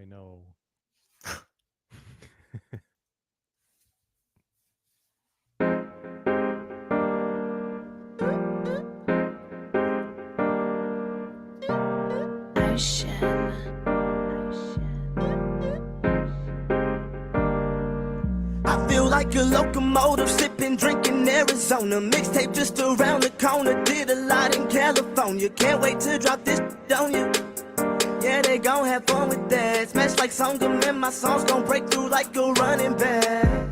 I know. I feel like a locomotive, sipping, drinking Arizona. Mixtape just around the corner, did a lot in California. Can't wait to drop this on you. Yeah, they gon' have fun with that. Smash like Songam, and my songs gon' break through like a running back.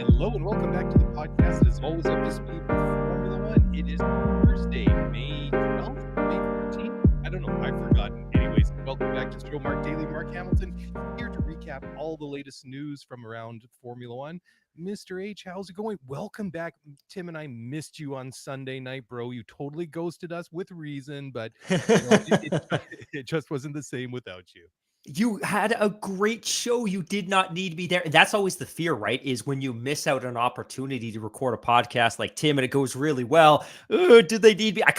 Hello and welcome back to the podcast that is always up to speed with Formula One. It is Thursday, May 12th, May 13th. I don't know, I've forgotten. Anyways, welcome back to the show. Mark Daly, Mark Hamilton, here to recap all the latest news from around Formula One. Mr. H, how's it going? Welcome back. Tim and I missed you on Sunday night, bro. You totally ghosted us with reason, but it just wasn't the same without you. You had a great show. You did not need me there. That's always the fear, right? Is when you miss out on an opportunity to record a podcast like Tim and it goes really well. Did they need me? I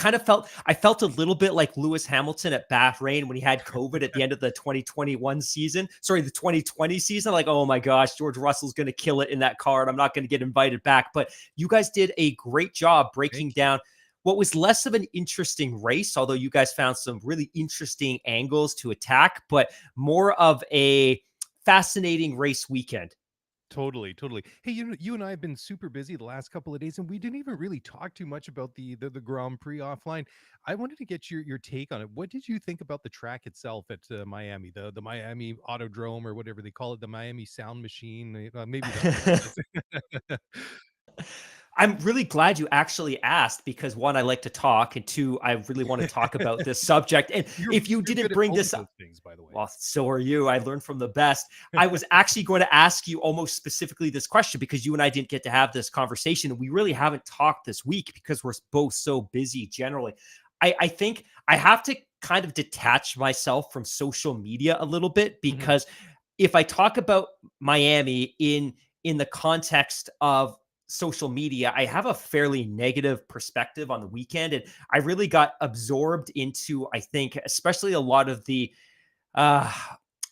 felt a little bit like Lewis Hamilton at Bahrain when he had COVID at the end of the 2021 season. Sorry, the 2020 season. Like, oh my gosh, George Russell's going to kill it in that car and I'm not going to get invited back. But you guys did a great job breaking down what was less of an interesting race, although you guys found some really interesting angles to attack, but more of a fascinating race weekend. Totally. Hey, you and I have been super busy the last couple of days, and we didn't even really talk too much about the Grand Prix offline. I wanted to get your take on it. What did you think about the track itself at Miami, the Miami Autodrome or whatever they call it, the Miami Sound Machine? Maybe that's I'm really glad you actually asked because one, I like to talk, and two, I really want to talk about this subject. And if you didn't bring this up, things, by the way, well, so are you. I learned from the best. I was actually going to ask you almost specifically this question because you and I didn't get to have this conversation. And we really haven't talked this week because we're both so busy generally. I think I have to kind of detach myself from social media a little bit because if I talk about Miami in the context of social media, I have a fairly negative perspective on the weekend. And I really got absorbed into, I think, especially a lot of the, I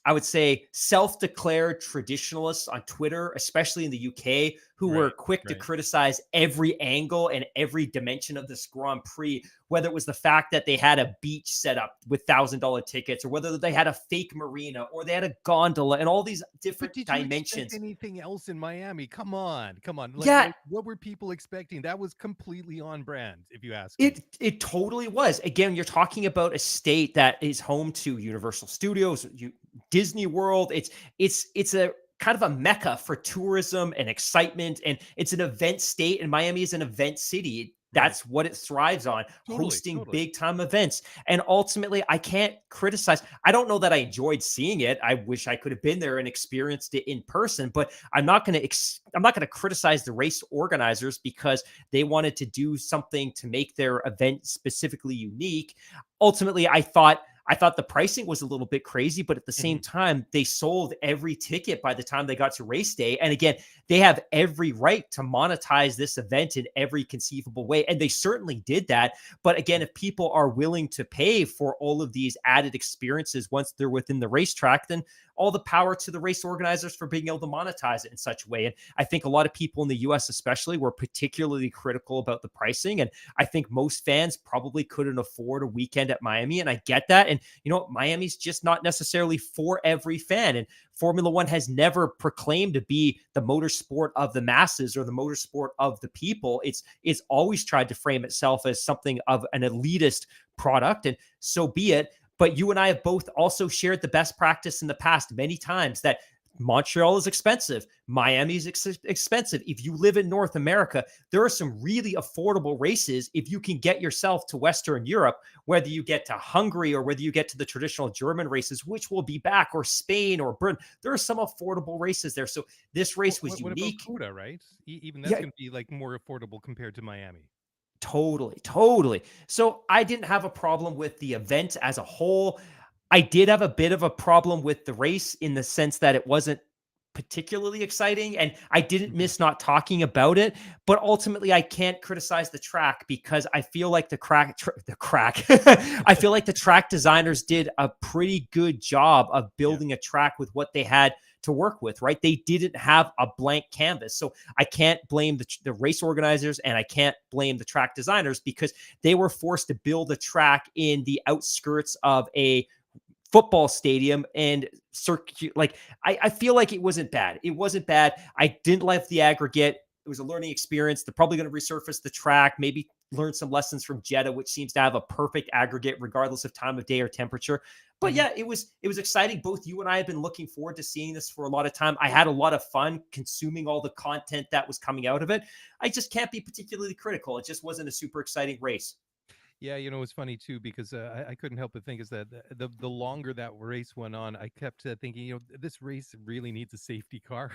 would say, self-declared traditionalists on Twitter, especially in the UK, who were quick to criticize every angle and every dimension of this Grand Prix, whether it was the fact that they had a beach set up with $1,000 tickets, or whether they had a fake marina, or they had a gondola, and all these different dimensions. Anything else in Miami? Come on. Like, what were people expecting? That was completely on brand, if you ask me. It totally was. Again, you're talking about a state that is home to Universal Studios, Disney World. It's a kind of a mecca for tourism and excitement, and it's an event state, and Miami is an event city. That's what it thrives on, hosting big time events. And ultimately, I can't criticize. I don't know that I enjoyed seeing it. I wish I could have been there and experienced it in person, but I'm not going to criticize the race organizers because they wanted to do something to make their event specifically unique. Ultimately, I thought the pricing was a little bit crazy, but at the same time, they sold every ticket by the time they got to race day. And again, they have every right to monetize this event in every conceivable way. And they certainly did that. But again, if people are willing to pay for all of these added experiences once they're within the racetrack, then all the power to the race organizers for being able to monetize it in such a way. And I think a lot of people in the US especially were particularly critical about the pricing. And I think most fans probably couldn't afford a weekend at Miami. And I get that. And Miami's just not necessarily for every fan. And Formula One has never proclaimed to be the motorsport of the masses or the motorsport of the people. It's always tried to frame itself as something of an elitist product, and so be it. But you and I have both also shared the best practice in the past many times that Montreal is expensive. Miami is expensive. If you live in North America, there are some really affordable races if you can get yourself to Western Europe, whether you get to Hungary or whether you get to the traditional German races, which will be back, or Spain or Britain. There are some affordable races there. So this race was unique. What about Coda, right? Even that's going to be like more affordable compared to Miami. Totally. So I didn't have a problem with the event as a whole. I did have a bit of a problem with the race in the sense that it wasn't particularly exciting, and I didn't miss not talking about it. But ultimately, I can't criticize the track because I feel like I feel like the track designers did a pretty good job of building a track with what they had to work with, right? They didn't have a blank canvas. So I can't blame the race organizers, and I can't blame the track designers because they were forced to build a track in the outskirts of a football stadium and circuit. Like, I feel like it wasn't bad. It wasn't bad. I didn't like the aggregate. It was a learning experience. They're probably going to resurface the track, maybe learn some lessons from Jeddah, which seems to have a perfect aggregate regardless of time of day or temperature. But yeah, it was exciting. Both you and I have been looking forward to seeing this for a lot of time. I had a lot of fun consuming all the content that was coming out of it. I just can't be particularly critical. It just wasn't a super exciting race. Yeah, it's funny too because I couldn't help but think is that the longer that race went on, I kept thinking, this race really needs a safety car.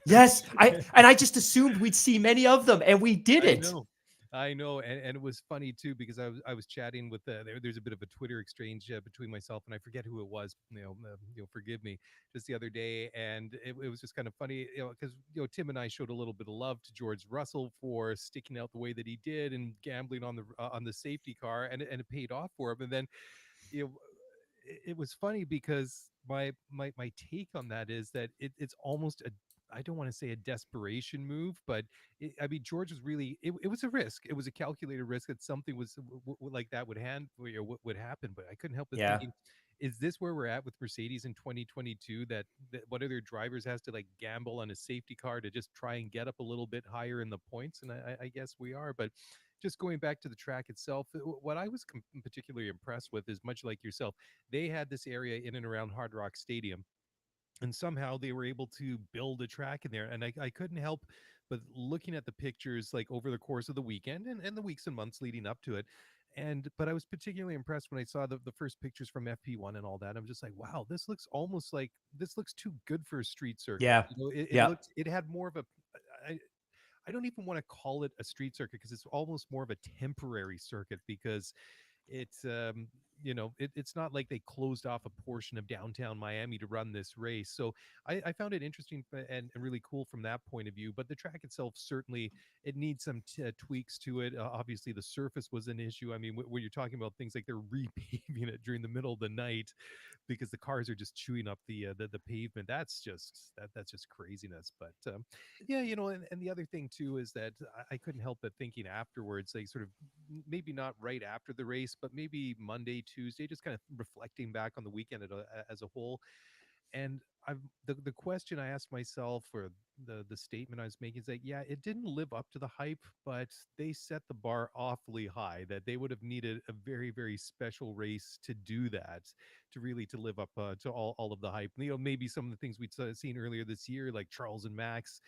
Yes, I just assumed we'd see many of them, and we I didn't. know. I know, and it was funny too because I was chatting with there's a bit of a Twitter exchange between myself and I forget who it was. Forgive me, just the other day, and it was just kind of funny, because Tim and I showed a little bit of love to George Russell for sticking out the way that he did and gambling on the safety car, and it paid off for him. And then you know it was funny because my take on that is that it's almost a, I don't want to say a desperation move, but I mean, George was really, it was a risk. It was a calculated risk that something was like that would happen. But I couldn't help but Yeah. thinking, is this where we're at with Mercedes in 2022? That one of their drivers has to like gamble on a safety car to just try and get up a little bit higher in the points, and I guess we are. But just going back to the track itself, what I was particularly impressed with is, much like yourself, they had this area in and around Hard Rock Stadium, and somehow they were able to build a track in there. And I couldn't help but looking at the pictures like over the course of the weekend and the weeks and months leading up to it. But I was particularly impressed when I saw the first pictures from FP1 and all that. I'm just like, wow, this looks too good for a street circuit. Yeah. Yeah. It had more of a, I, I don't even want to call it a street circuit because it's almost more of a temporary circuit, because it's it's not like they closed off a portion of downtown Miami to run this race. So I found it interesting and really cool from that point of view. But the track itself, certainly it needs some tweaks to it. Obviously the surface was an issue. I mean, when you're talking about things like they're repaving it during the middle of the night because the cars are just chewing up the pavement, that's just craziness. But yeah, and the other thing too is that I couldn't help but thinking afterwards, like sort of maybe not right after the race, but maybe Monday, Tuesday, just kind of reflecting back on the weekend as a whole. And the question I asked myself, or the statement I was making, is that, yeah, it didn't live up to the hype, but they set the bar awfully high, that they would have needed a very, very special race to do that, to really to live up to all of the hype. Maybe some of the things we'd seen earlier this year, like Charles and Max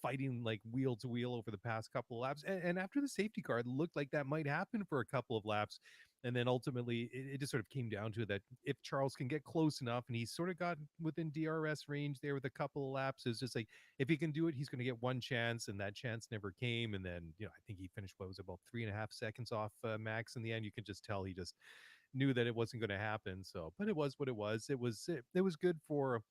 fighting like wheel to wheel over the past couple of laps. And after the safety car, it looked like that might happen for a couple of laps. And then ultimately, it just sort of came down to that if Charles can get close enough, and he sort of got within DRS range there with a couple of laps, it's just like, if he can do it, he's going to get one chance, and that chance never came. And then, I think he finished, what was it, about 3.5 seconds off Max in the end. You can just tell he just knew that it wasn't going to happen. So, but it was what it was. It was good for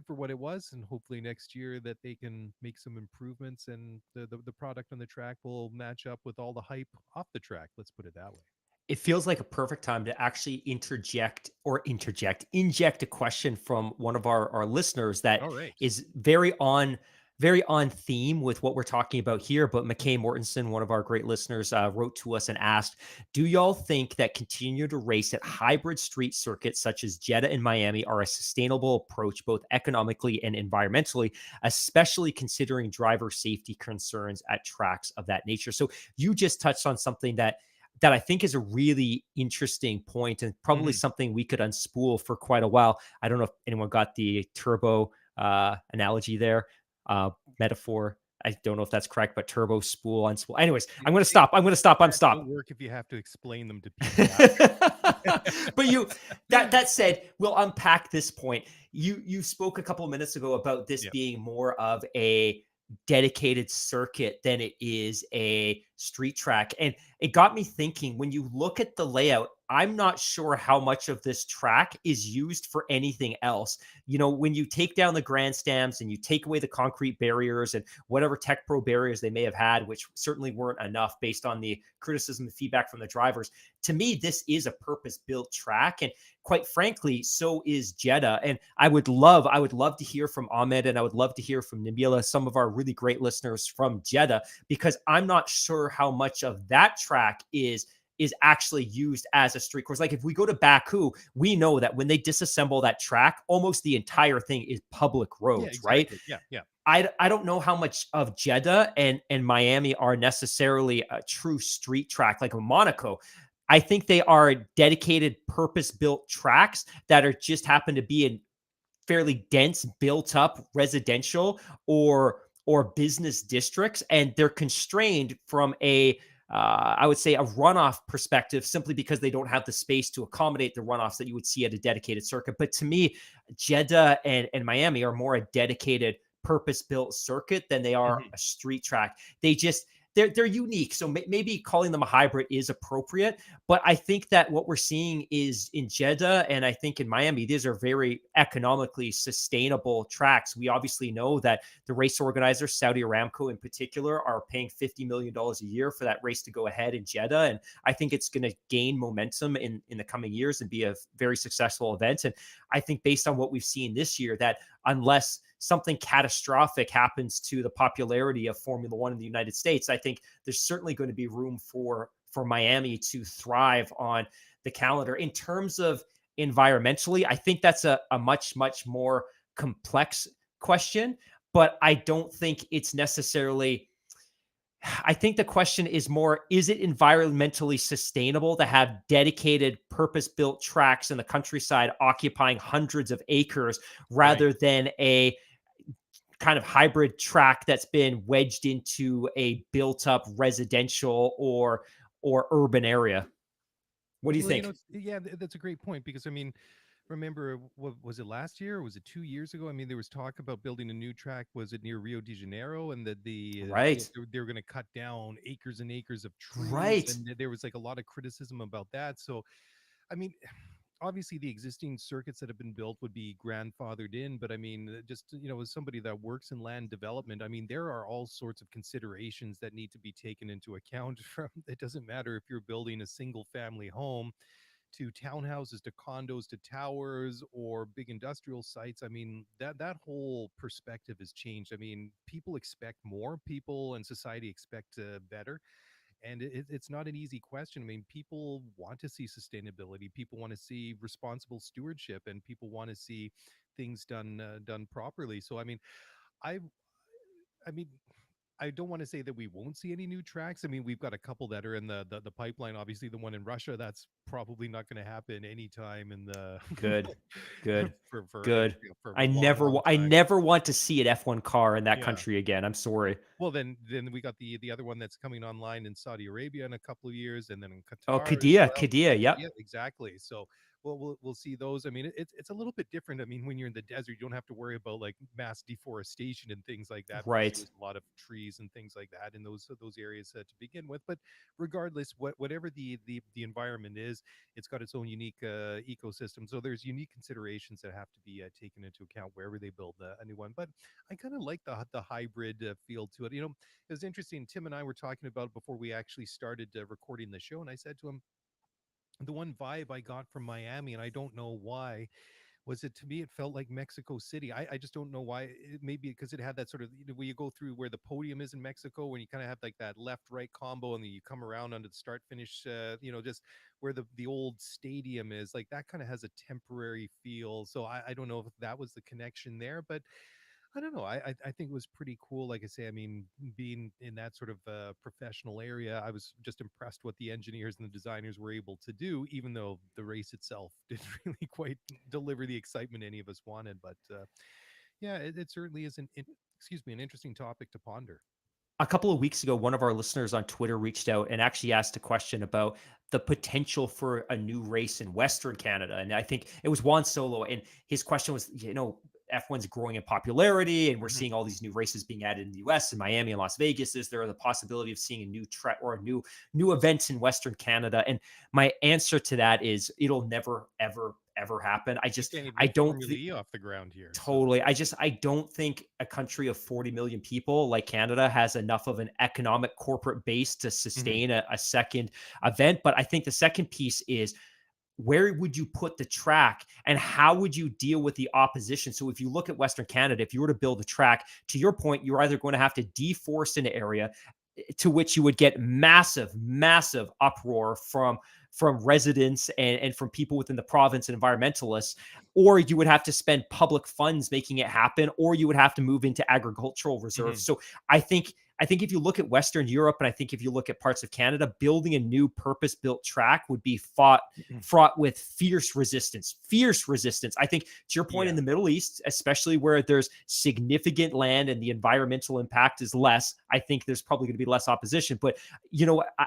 what it was, and hopefully next year that they can make some improvements, and the product on the track will match up with all the hype off the track. Let's put it that way. It feels like a perfect time to actually inject a question from one of our listeners that All right. is very on theme with what we're talking about here. But McKay Mortensen, one of our great listeners, wrote to us and asked, do y'all think that continue to race at hybrid street circuits such as Jeddah and Miami are a sustainable approach, both economically and environmentally, especially considering driver safety concerns at tracks of that nature? So you just touched on something that I think is a really interesting point, and probably something we could unspool for quite a while. I don't know if anyone got the turbo analogy there, metaphor. I don't know if that's correct, but turbo, spool, unspool. Anyways, I'm going to stop. I'm Don't work if you have to explain them to people. But that said, we'll unpack this point. You spoke a couple of minutes ago about this being more of a dedicated circuit than it is a street track. And it got me thinking, when you look at the layout, I'm not sure how much of this track is used for anything else. When you take down the grandstands and you take away the concrete barriers and whatever tech pro barriers they may have had, which certainly weren't enough based on the criticism and feedback from the drivers, to me, this is a purpose built track. And quite frankly, so is Jeddah. And I would love to hear from Ahmed, and I would love to hear from Nabila, some of our really great listeners from Jeddah, because I'm not sure how much of that track is actually used as a street course. Like if we go to Baku, we know that when they disassemble that track, almost the entire thing is public Yeah, roads, right? exactly. Yeah, yeah. I don't know how much of Jeddah and Miami are necessarily a true street track like a Monaco. I think they are dedicated purpose-built tracks that are just happen to be in fairly dense, built up residential or business districts, and they're constrained from a I would say a runoff perspective, simply because they don't have the space to accommodate the runoffs that you would see at a dedicated circuit. But to me, Jeddah and Miami are more a dedicated purpose-built circuit than they are Mhm. a street track. They're unique. So maybe calling them a hybrid is appropriate. But I think that what we're seeing is in Jeddah and I think in Miami, these are very economically sustainable tracks. We obviously know that the race organizers, Saudi Aramco in particular, are paying $50 million a year for that race to go ahead in Jeddah. And I think it's going to gain momentum in the coming years and be a very successful event. And I think based on what we've seen this year, that unless something catastrophic happens to the popularity of Formula One in the United States, I think there's certainly going to be room for Miami to thrive on the calendar. In terms of environmentally, I think that's a much, much more complex question, but I don't think it's necessarily. I think the question is more, is it environmentally sustainable to have dedicated purpose built tracks in the countryside occupying hundreds of acres Right. rather than a kind of hybrid track that's been wedged into a built up residential or urban area? What do you Well, think? yeah, that's a great point because I mean, remember what was it last year or was it 2 years ago? I mean, there was talk about building a new track. Was it near Rio de Janeiro? And that Right. they were going to cut down acres and acres of trees, Right. and there was like a lot of criticism about that. So, I mean, obviously the existing circuits that have been built would be grandfathered in, but I mean, just as somebody that works in land development, I mean, there are all sorts of considerations that need to be taken into account. From it doesn't matter if you're building a single family home to townhouses to condos to towers or big industrial sites. I mean, that whole perspective has changed. I mean, people expect more, people and society expect better, and it's not an easy question. I mean, people want to see sustainability, people want to see responsible stewardship, and people want to see things done properly. So I mean, I I mean, I don't want to say that we won't see any new tracks. I mean, we've got a couple that are in the pipeline. Obviously, the one in Russia, that's probably not going to happen anytime in the Good. Good. Good. for a long, long I time. never want to see an F1 car in that Yeah. country again. I'm sorry. Well, then we got the other one that's coming online in Saudi Arabia in a couple of years, and then in Oh, Qatar as Kadia, well. Kadia. Yeah, Yep. exactly. So we'll see those. I mean, it's a little bit different. I mean, when you're in the desert, you don't have to worry about like mass deforestation and things like that because Right. there's a lot of trees and things like that in those areas to begin with. But regardless, whatever the environment is, it's got its own unique ecosystem. So there's unique considerations that have to be taken into account wherever they build a new one. But I kind of like the hybrid feel to it. It was interesting. Tim and I were talking about it before we actually started recording the show, and I said to him, the one vibe I got from Miami, and I don't know why, was it to me, it felt like Mexico City. I just don't know why. Maybe because it had that sort of, where you go through where the podium is in Mexico, when you kind of have like that left right combo, and then you come around under the start finish, just where the old stadium is, like that kind of has a temporary feel. So I don't know if that was the connection there, but I don't know. I think it was pretty cool. Like I say, I mean, being in that sort of professional area, I was just impressed what the engineers and the designers were able to do, even though the race itself didn't really quite deliver the excitement any of us wanted. But yeah, it certainly is excuse me, an interesting topic to ponder. A couple of weeks ago, one of our listeners on Twitter reached out and actually asked a question about the potential for a new race in Western Canada. And I think it was Juan Solo. And his question was, F1's growing in popularity, and we're Mhm. seeing all these new races being added in the US and Miami and Las Vegas. Is there the possibility of seeing a new track or a new event in Western Canada? And my answer to that is it'll never, ever happen. You can't even I get don't Formula E off the ground here, so totally. I don't think a country of 40 million people like Canada has enough of an economic corporate base to Mhm. sustain a second event. But I think the second piece is where would you put the track and how would you deal with the opposition? So if you look at Western Canada, if you were to build a track, to your point, you're either going to have to deforest an area to which you would get massive uproar from residents and from people within the province and environmentalists, or you would have to spend public funds making it happen, or you would have to move into agricultural reserves. Mhm. So I think if you look at Western Europe and I think if you look at parts of Canada, building a new purpose-built track would be fraught with fierce resistance. I think to your point in Yeah. the Middle East, especially where there's significant land and the environmental impact is less, I think there's probably going to be less opposition. But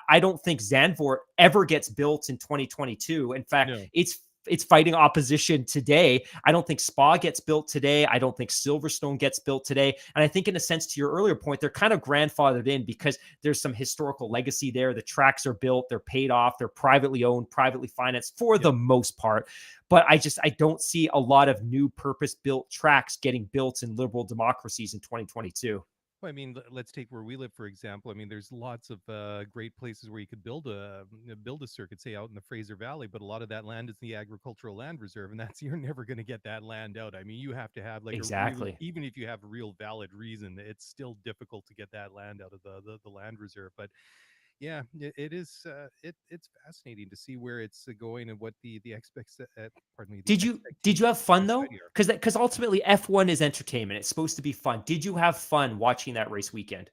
I don't think Zandvoort ever gets built in 2022. In fact, No. it's fighting opposition today. I don't think Spa gets built today. I don't think Silverstone gets built today. And I think, in a sense, to your earlier point, they're kind of grandfathered in because there's some historical legacy there. The tracks are built, they're paid off, they're privately owned, privately financed for Yep. the most part. But I don't see a lot of new purpose built tracks getting built in liberal democracies in 2022. Well, I mean, let's take where we live, for example. I mean, there's lots of great places where you could build a circuit, say out in the Fraser Valley, but a lot of that land is the agricultural land reserve, and that's you're never going to get that land out. I mean, you have to have like a really, Exactly. even if you have a real valid reason, it's still difficult to get that land out of the land reserve. But yeah, it is. It's fascinating to see where it's going and what the pardon me, the Did you have expectations for fun though? society are. Because ultimately F1 is entertainment. It's supposed to be fun. Did you have fun watching that race weekend?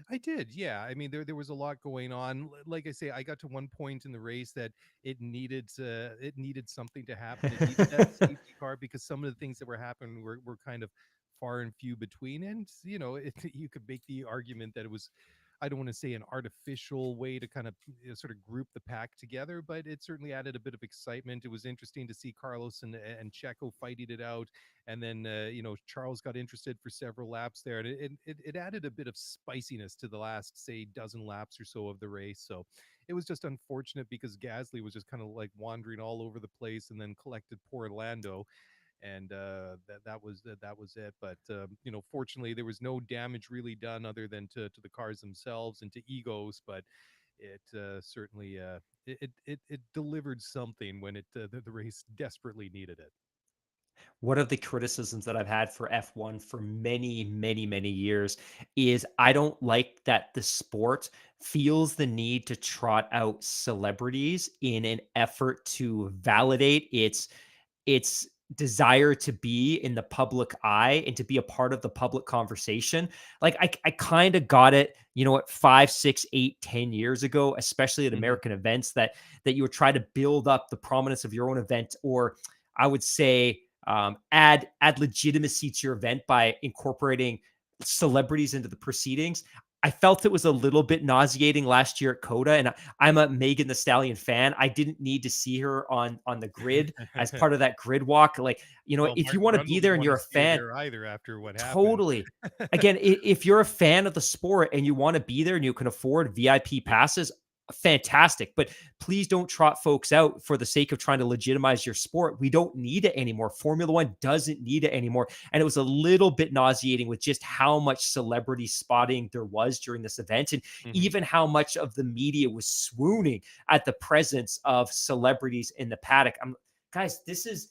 I did, yeah. I mean, there was a lot going on. Like I say, I got to one point in the race that it needed something to happen. It needed that safety car because some of the things that were happening were kind of far and few between. And you could make the argument that it was, I don't want to say an artificial way to kind of sort of group the pack together, but it certainly added a bit of excitement. It was interesting to see Carlos and Checo fighting it out, and then Charles got interested for several laps there, and it added a bit of spiciness to the last, say, dozen laps or so of the race. So it was just unfortunate because Gasly was just kind of like wandering all over the place and then collected poor Lando, and that was it. But fortunately, there was no damage really done other than to the cars themselves and to egos. But it certainly it delivered something when the race desperately needed it. One of the criticisms that I've had for F1 for many years is I don't like that the sport feels the need to trot out celebrities in an effort to validate its desire to be in the public eye and to be a part of the public conversation. Like I kind of got it, what, 5, 6, 8, 10 years ago, especially at Hmm. American events, that you would try to build up the prominence of your own event, or I would say add legitimacy to your event by incorporating celebrities into the proceedings. I felt it was a little bit nauseating last year at Coda, and I'm a Megan the Stallion fan. I didn't need to see her on the grid as part of that grid walk. Like, Well, if you Martin want to Brundle be there didn't and want to you're a see her fan, there either after what happened. totally. Again, if you're a fan of the sport and you want to be there and you can afford VIP Yeah. passes, fantastic. But please don't trot folks out for the sake of trying to legitimize your sport. We don't need it anymore. Formula One doesn't need it anymore. And it was a little bit nauseating with just how much celebrity spotting there was during this event, and Hmm. even how much of the media was swooning at the presence of celebrities in the paddock. Guys, this is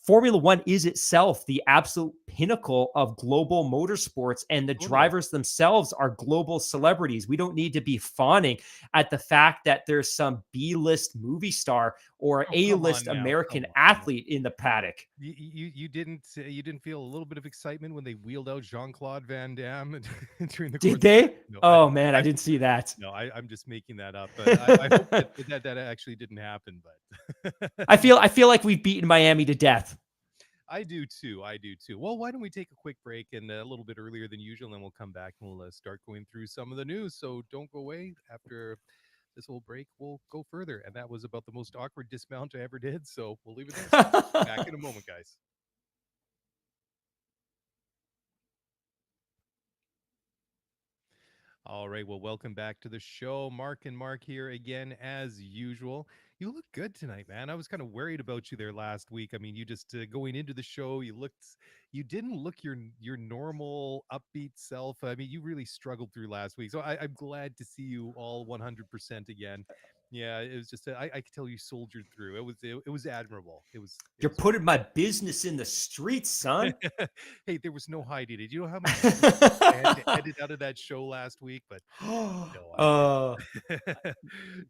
Formula One is itself the absolute pinnacle of global motorsports, and the Totally. drivers themselves are global celebrities. We don't need to be fawning at the fact that there's some B-list movie star or Oh, come A-list on now, American come on. athlete in the paddock. You didn't feel a little bit of excitement when they wheeled out Jean-Claude Van Damme during the Did course of they? no, Oh man, I I didn't see that. no, I'm just making that up, but I hope that actually didn't happen, but I feel like we've beaten Miami to death. I do too. I do too. Well, why don't we take a quick break and a little bit earlier than usual, and then we'll come back and we'll start going through some of the news. So don't go away. After this whole break, we'll go further. And that was about the most awkward dismount I ever did. So we'll leave it there. Back in a moment, guys. All right. Well, welcome back to the show. Mark and Mark here again, as usual. You look good tonight, man. I was kind of worried about you there last week. I mean, you just going into the show, you didn't look your normal upbeat self. I mean, you really struggled through last week. So I'm glad to see you all 100% again. Yeah, it was just, I could tell you soldiered through. It was admirable. It You're was very putting my business in the streets, son. Hey, there was no hiding it. You know how many times I had to edit out of that show last week, but no, I uh, didn't.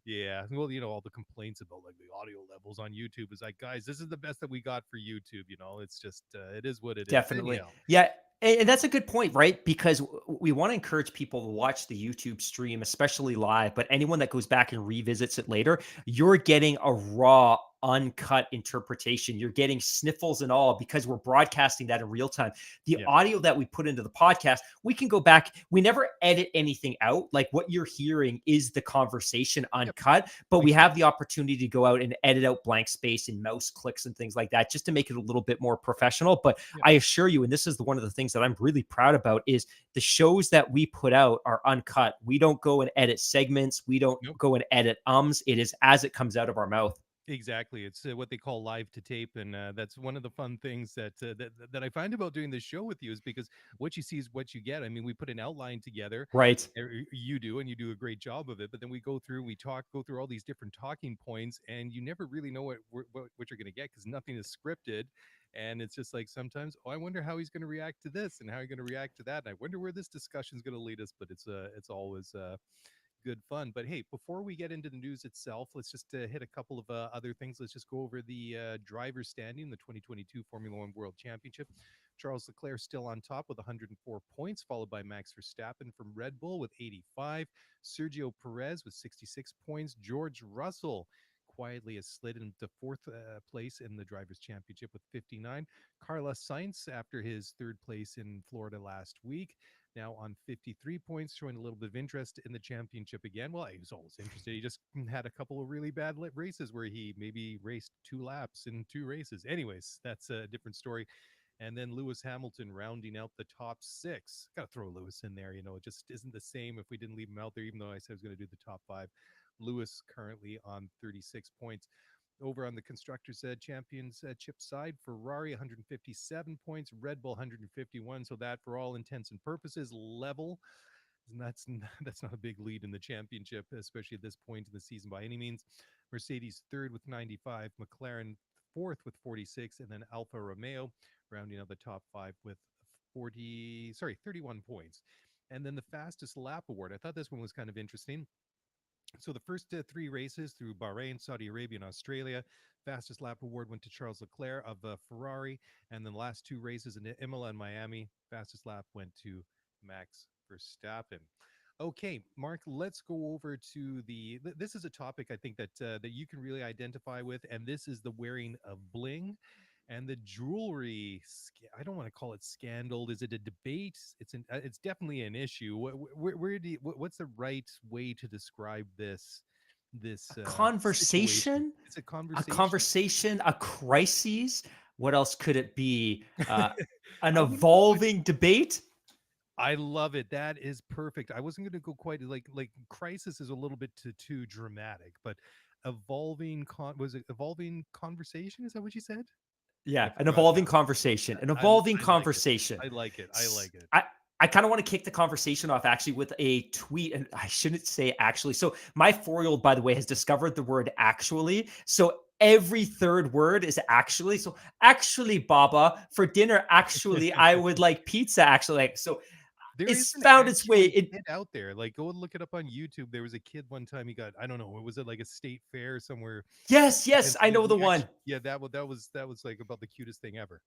Yeah. Well, all the complaints about like the audio levels on YouTube is like, guys, this is the best that we got for YouTube. It's just, it is what it is. Definitely. Anyhow. Yeah. And that's a good point, right? Because we want to encourage people to watch the YouTube stream, especially live. But anyone that goes back and revisits it later, you're getting a raw, uncut interpretation. You're getting sniffles and all because we're broadcasting that in real time. The Yeah. audio that we put into the podcast, we can go back. We never edit anything out. Like what you're hearing is the conversation Yep. uncut, but we Exactly. have the opportunity to go out and edit out blank space and mouse clicks and things like that just to make it a little bit more professional. But Yep. I assure you, and this is one of the things that I'm really proud about, is the shows that we put out are uncut. We don't go and edit segments. We don't Nope. go and edit ums. It is as it comes out of our mouth. Exactly. It's what they call live to tape, and that's one of the fun things that I find about doing this show with you is because what you see is what you get. I mean, we put an outline together. Right. You do, and you do a great job of it. But then we go through, go through all these different talking points, and you never really know what you're going to get because nothing is scripted. And it's just like sometimes, oh, I wonder how he's going to react to this, and how he's going to react to that, and I wonder where this discussion is going to lead us. But it's always good fun. But hey, before we get into the news itself, let's just hit a couple of other things. Let's just go over the driver standing, the 2022 Formula One World Championship. Charles Leclerc still on top with 104 points, followed by Max Verstappen from Red Bull with 85, Sergio Perez with 66 points, George Russell quietly has slid into fourth place in the Drivers' Championship with 59. Carlos Sainz, after his third place in Florida last week, now on 53 points, showing a little bit of interest in the championship again. Well, he was always interested. He just had a couple of really bad races where he maybe raced 2 laps in 2 races. Anyways, that's a different story. And then Lewis Hamilton rounding out the top 6. Got to throw Lewis in there. It just isn't the same if we didn't leave him out there, even though I said I was going to do the top 5. Lewis currently on 36 points. Over on the constructors championship side, Ferrari 157 points, Red Bull 151. So that, for all intents and purposes, level. And that's not a big lead in the championship, especially at this point in the season by any means. Mercedes third with 95, McLaren fourth with 46, and then Alfa Romeo rounding out the top 5 with 31 points. And then the fastest lap award. I thought this one was kind of interesting. So the first 3 races through Bahrain, Saudi Arabia, and Australia, fastest lap award went to Charles Leclerc of Ferrari. And then the last 2 races in Imola and Miami, fastest lap went to Max Verstappen. Okay, Mark, let's go over to this is a topic I think that you can really identify with, and this is the wearing of bling and the jewelry. I don't want to call it scandal. Is it a debate? It's definitely an issue. What's the right way to describe this A situation? conversation, It's a conversation. a crisis. What else could it be? An I wouldn't go quite. evolving debate. I love it. That is perfect. I wasn't going to go quite like crisis is a little bit too dramatic, but was it evolving conversation? Is that what you said? I Yeah, an forgot evolving now. conversation, an I evolving I like it. conversation. I like it. I S- like it. I I kind of want to kick the conversation off actually with a tweet, and I shouldn't say actually. So my 4-year-old, by the way, has discovered the word actually. So every third word is actually. So actually, Baba, for dinner, actually, I would like pizza. Actually, like so, There is it's an found its way. actually It kid out there. Like, go and look it up on YouTube. There was a kid one time. He got, I don't know, was it like a state fair somewhere yes, in yes, I know Pennsylvania? the one. Yeah, that was like about the cutest thing ever.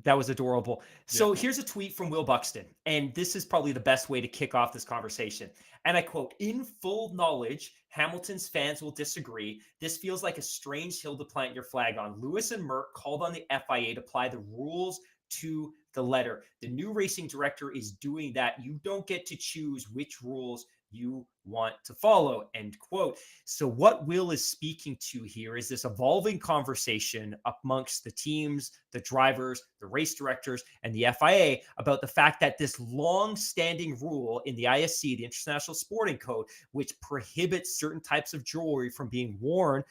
That was adorable. Yeah. So here's a tweet from Will Buxton, and this is probably the best way to kick off this conversation. And I quote, in full knowledge, Hamilton's fans will disagree. This feels like a strange hill to plant your flag on. Lewis and Merck called on the FIA to apply the rules to the letter. The new racing director is doing that. You don't get to choose which rules you want to follow, end quote. So what Will is speaking to here is this evolving conversation amongst the teams, the drivers, the race directors, and the FIA about the fact that this long-standing rule in the ISC, the International Sporting Code, which prohibits certain types of jewelry from being worn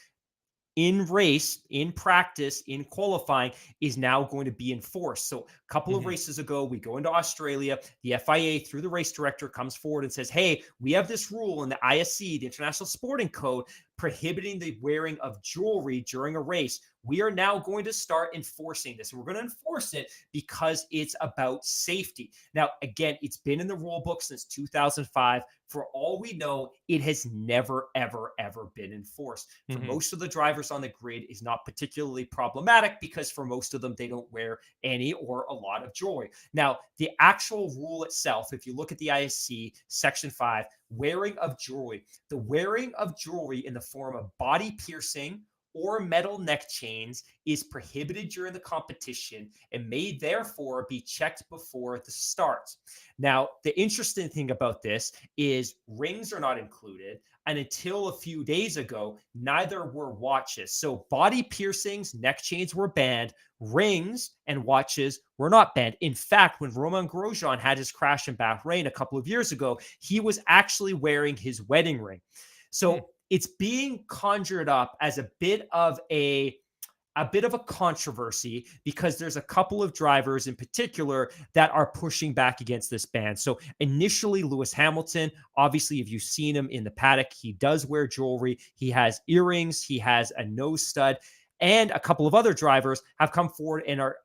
in race, in practice, in qualifying is now going to be enforced. So a couple of Mhm. races ago, we go into Australia. The FIA, through the race director, comes forward and says, hey, we have this rule in the ISC, the International Sporting Code, prohibiting the wearing of jewelry during a race. We are now going to start enforcing this. We're going to enforce it because it's about safety. Now, again, it's been in the rule book since 2005. For all we know, it has never, ever, ever been enforced. For Mhm. most of the drivers on the grid is not particularly problematic because for most of them, they don't wear any or a lot of jewelry. Now, the actual rule itself, if you look at the ISC Section 5, wearing of jewelry, the wearing of jewelry in the form of body piercing or metal neck chains is prohibited during the competition and may therefore be checked before the start. Now, the interesting thing about this is rings are not included. And until a few days ago, neither were watches. So body piercings, neck chains were banned. Rings and watches were not banned. In fact, when Roman Grosjean had his crash in Bahrain a couple of years ago, he was actually wearing his wedding ring. Hmm. So it's being conjured up as a bit of a controversy because there's a couple of drivers in particular that are pushing back against this ban. So initially, Lewis Hamilton, obviously, if you've seen him in the paddock, he does wear jewelry. He has earrings, he has a nose stud, and a couple of other drivers have come forward and are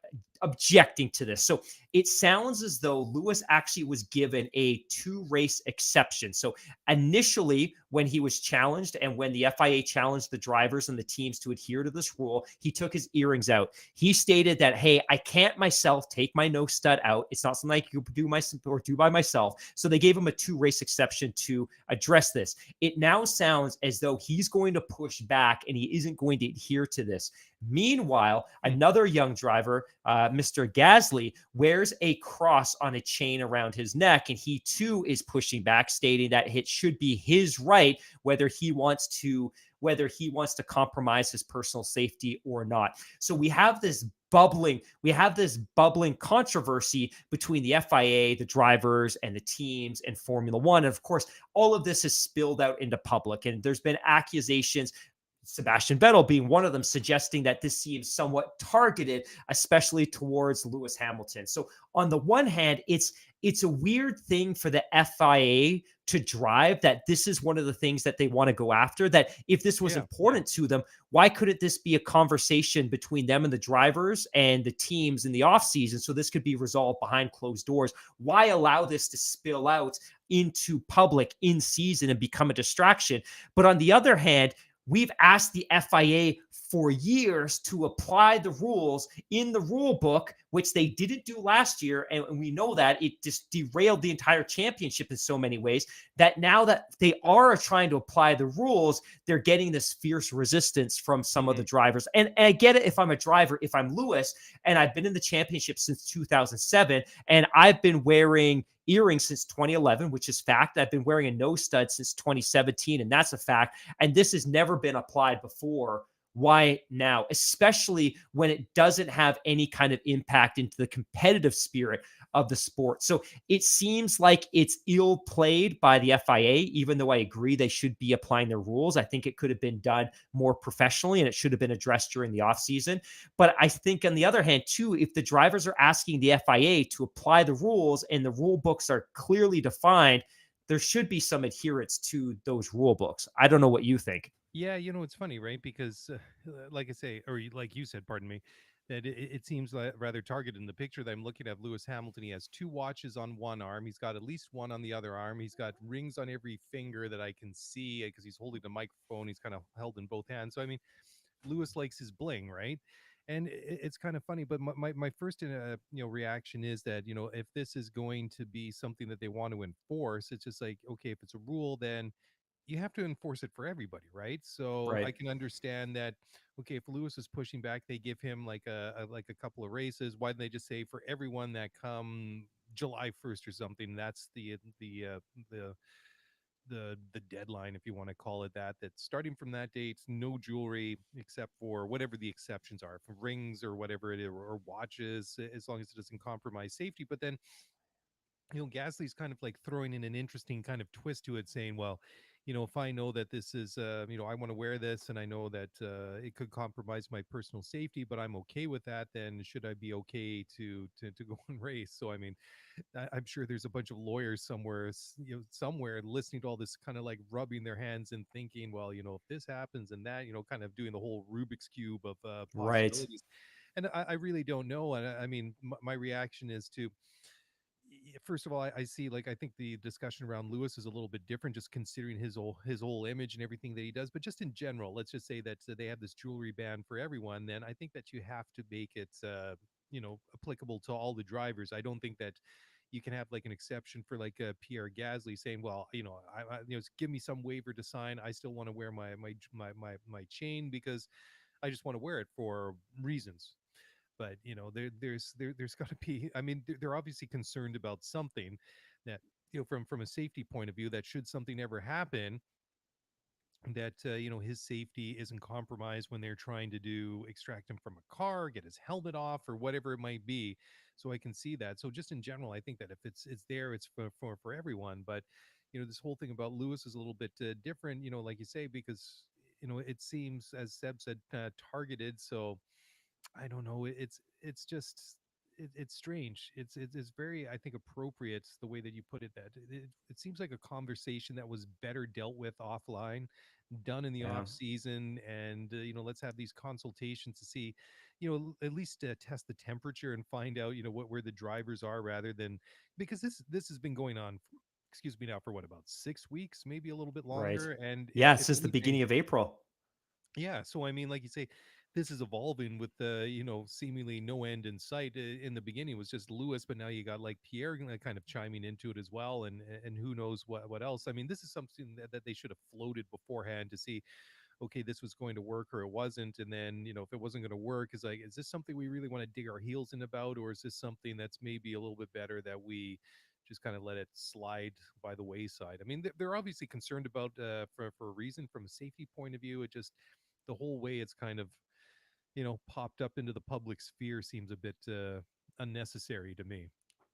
objecting to this. So it sounds as though Lewis actually was given a two race exception. So initially, when he was challenged and when the FIA challenged the drivers and the teams to adhere to this rule, he took his earrings out. He stated that, hey, I can't myself take my nose stud out. It's not something I can do by myself. So they gave him a two race exception to address this. It now sounds as though he's going to push back and he isn't going to adhere to this. Meanwhile, Hmm. another young driver, Mr. Gasly, wears a cross on a chain around his neck, and he too is pushing back, stating that it should be his right whether he wants to compromise his personal safety or not. So we have this bubbling controversy between the FIA, the drivers, and the teams and Formula One. And of course, all of this has spilled out into public, and there's been accusations, Sebastian Vettel being one of them, suggesting that this seems somewhat targeted, especially towards Lewis Hamilton. So on the one hand, it's a weird thing for the FIA to drive that this is one of the things that they want to go after. That if this was Yeah. important to them, why couldn't this be a conversation between them and the drivers and the teams in the offseason? So this could be resolved behind closed doors. Why allow this to spill out into public in season and become a distraction? But on the other hand, we've asked the FIA for years to apply the rules in the rule book, which they didn't do last year. And we know that it just derailed the entire championship in so many ways that now that they are trying to apply the rules, they're getting this fierce resistance from some of the Mhm. drivers. And I get it if I'm a driver, if I'm Lewis, and I've been in the championship since 2007, and I've been wearing earrings since 2011, which is fact. I've been wearing a nose stud since 2017, and that's a fact. And this has never been applied before. Why now? Especially when it doesn't have any kind of impact into the competitive spirit of the sport. So it seems like it's ill played by the FIA, even though I agree they should be applying their rules. I think it could have been done more professionally and it should have been addressed during the offseason. But I think, on the other hand, too, if the drivers are asking the FIA to apply the rules and the rule books are clearly defined, there should be some adherence to those rule books. I don't know what you think. Yeah, it's funny, right? Because, like I say, or like you said, pardon me, that it seems like rather targeted in the picture that I'm looking at. Lewis Hamilton, he has two watches on one arm. He's got at least one on the other arm. He's got rings on every finger that I can see because he's holding the microphone. He's kind of held in both hands. So I mean, Lewis likes his bling, right? And it's kind of funny, but my first reaction is that if this is going to be something that they want to enforce, it's just like, okay, if it's a rule, then you have to enforce it for everybody, right? So Right. I can understand that. Okay, if Lewis is pushing back, they give him like a couple of races. Why don't they just say for everyone that come July 1st or something? That's the the deadline, if you want to call it that, that starting from that date, no jewelry except for whatever the exceptions are, for rings or whatever it is, or watches, as long as it doesn't compromise safety. But then, Gasly's kind of like throwing in an interesting kind of twist to it, saying, well, if I know that this is, I want to wear this and I know that it could compromise my personal safety, but I'm okay with that, then should I be okay to go and race? So, I mean, I'm sure there's a bunch of lawyers somewhere, somewhere listening to all this, kind of like rubbing their hands and thinking, well, if this happens and that, kind of doing the whole Rubik's Cube of Right. possibilities. And I really don't know. And I mean, my reaction is to, first of all, I see, like, I think the discussion around Lewis is a little bit different, just considering his whole image and everything that he does. But just in general, let's just say that they have this jewelry ban for everyone. Then I think that you have to make it, applicable to all the drivers. I don't think that you can have like an exception for like Pierre Gasly saying, well, give me some waiver to sign. I still want to wear my chain because I just want to wear it for reasons. But there's got to be, I mean, they're obviously concerned about something that, from a safety point of view, that should something ever happen, that his safety isn't compromised when they're trying to extract him from a car, get his helmet off, or whatever it might be. So I can see that. So just in general, I think that if it's there, it's for everyone. But this whole thing about Lewis is a little bit different, like you say, because it seems, as Seb said, targeted. So I don't know. It's just it's strange. It's very, I think, appropriate the way that you put it. That it seems like a conversation that was better dealt with offline, done in the Yeah. off season, and let's have these consultations to see, at least test the temperature and find out where the drivers are, rather than, because this has been going on. Excuse me, now for what, about 6 weeks, maybe a little bit Right. longer, and Yeah. if Since the anything. beginning of April. Yeah, so I mean, like you say, this is evolving with the, seemingly no end in sight. In the beginning, it was just Lewis, but now you got like Pierre kind of chiming into it as well, and who knows what else. I mean, this is something that they should have floated beforehand to see, okay, this was going to work or it wasn't, and then if it wasn't going to work, is like, is this something we really want to dig our heels in about, or is this something that's maybe a little bit better that we just kind of let it slide by the wayside? I mean, they're obviously concerned about, for a reason, from a safety point of view. It just, the whole way it's kind of popped up into the public sphere seems a bit unnecessary to me.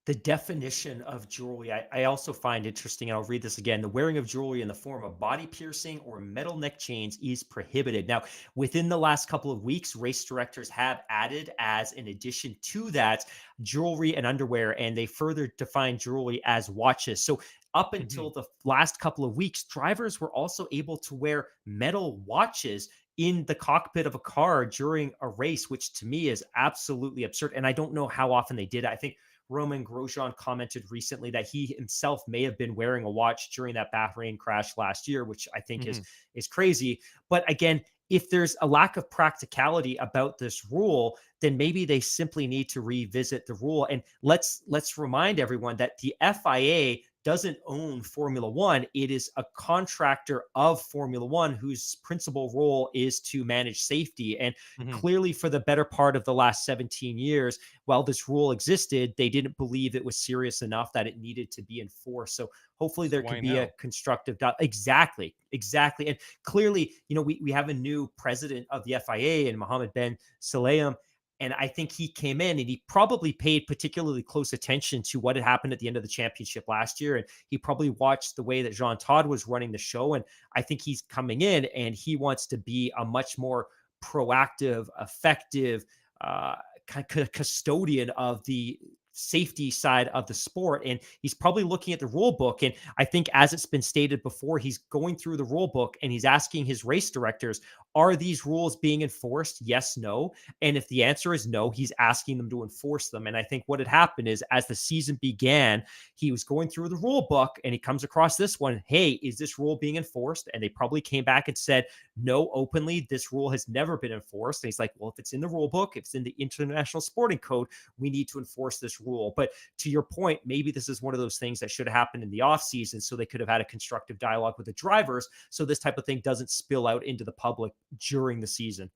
The definition of jewelry, I also find interesting, and I'll read this again. The wearing of jewelry in the form of body piercing or metal neck chains is prohibited. Now, within the last couple of weeks, race directors have added, as an addition to that, jewelry and underwear, and they further define jewelry as watches. So, up Hmm. until the last couple of weeks, drivers were also able to wear metal watches in the cockpit of a car during a race, which to me is absolutely absurd. And I don't know how often they did it. I think Roman Grosjean commented recently that he himself may have been wearing a watch during that Bahrain crash last year, which I think Hmm. is crazy. But again, if there's a lack of practicality about this rule, then maybe they simply need to revisit the rule. And let's remind everyone that the FIA doesn't own Formula One. It is a contractor of Formula One whose principal role is to manage safety. And Hmm. clearly, for the better part of the last 17 years, while this rule existed, they didn't believe it was serious enough that it needed to be enforced. So hopefully So there could why be a now? constructive exactly, exactly. And clearly, we have a new president of the FIA, and Mohammed Ben Sulayem. And I think he came in and he probably paid particularly close attention to what had happened at the end of the championship last year. And he probably watched the way that Jean Todt was running the show. And I think he's coming in and he wants to be a much more proactive, effective, uh, custodian of the safety side of the sport. And he's probably looking at the rule book. And I think, as it's been stated before, he's going through the rule book and he's asking his race directors, are these rules being enforced? Yes, no. And if the answer is no, he's asking them to enforce them. And I think what had happened is, as the season began, he was going through the rule book and he comes across this one. Hey, is this rule being enforced? And they probably came back and said, no, openly, this rule has never been enforced. And he's like, well, if it's in the rule book, if it's in the International Sporting Code, we need to enforce this rule. But to your point, maybe this is one of those things that should have happened in the offseason, so they could have had a constructive dialogue with the drivers, so this type of thing doesn't spill out into the public during the season.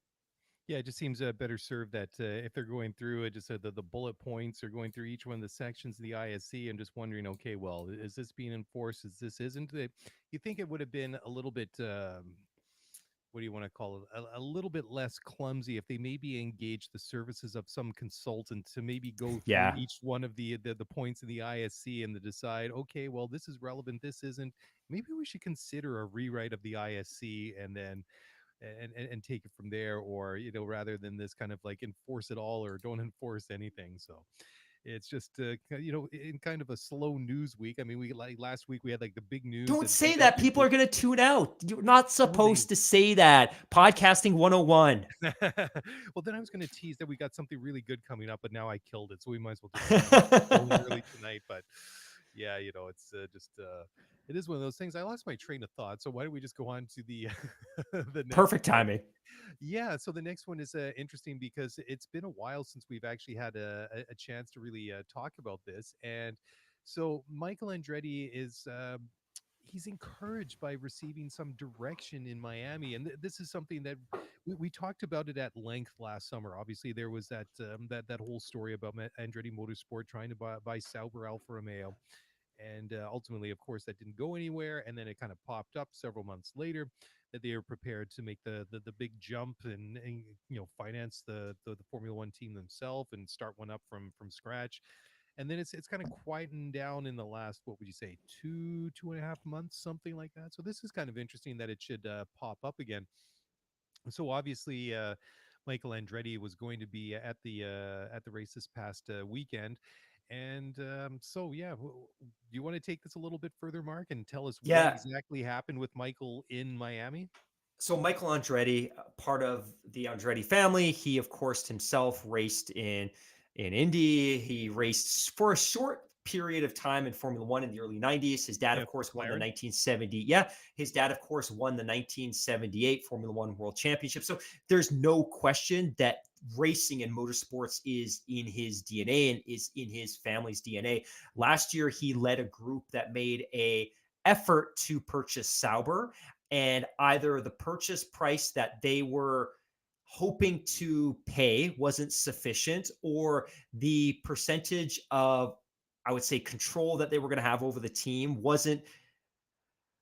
Yeah, it just seems better served that if they're going through it, just the bullet points or going through each one of the sections of the ISC and just wondering, okay, well, is this being enforced? Is this isn't it? You think it would have been a little bit, what do you want to call it? A little bit less clumsy if they maybe engaged the services of some consultant to maybe go through Yeah. each one of the points of the ISC and to decide, okay, well, this is relevant, this isn't. Maybe we should consider a rewrite of the ISC and then and take it from there, or rather than this kind of like enforce it all or don't enforce anything. So it's just in kind of a slow news week. I mean, we like last week we had like the big news Don't that say that. People WT. are going to tune out. You're not Well, they supposed to say that. Podcasting 101. well, then I was going to tease that we got something really good coming up, but now I killed it, so we might as well just keep it going early tonight. But yeah, it's just it is one of those things. I lost my train of thought, so why don't we just go on to the the next Perfect one? timing. Yeah, so the next one is interesting because it's been a while since we've actually had a chance to really talk about this. And so Michael Andretti is he's encouraged by receiving some direction in Miami, and this is something that we talked about it at length last summer. Obviously, there was that whole story about Andretti Motorsport trying to buy Sauber Alfa Romeo, and ultimately, of course, that didn't go anywhere. And then it kind of popped up several months later that they were prepared to make the big jump and finance the Formula One team themselves and start one up from scratch. And then it's kind of quietened down in the last, what would you say, 2.5 months, something like that. So this is kind of interesting that it should pop up again. So obviously, Michael Andretti was going to be at the race this past weekend, and so yeah, do you want to take this a little bit further, Mark, and tell us what Yeah. exactly happened with Michael in Miami? So Michael Andretti, part of the Andretti family, he of course himself raced in Indy. He raced for a short period of time in Formula One in the early 90s. His dad, Yeah, of course, won the McLaren. 1970. Yeah, his dad, of course, won the 1978 Formula One World Championship. So there's no question that racing and motorsports is in his DNA and is in his family's DNA. Last year, he led a group that made a effort to purchase Sauber, and either the purchase price that they were hoping to pay wasn't sufficient, or the percentage of, I would say, control that they were going to have over the team wasn't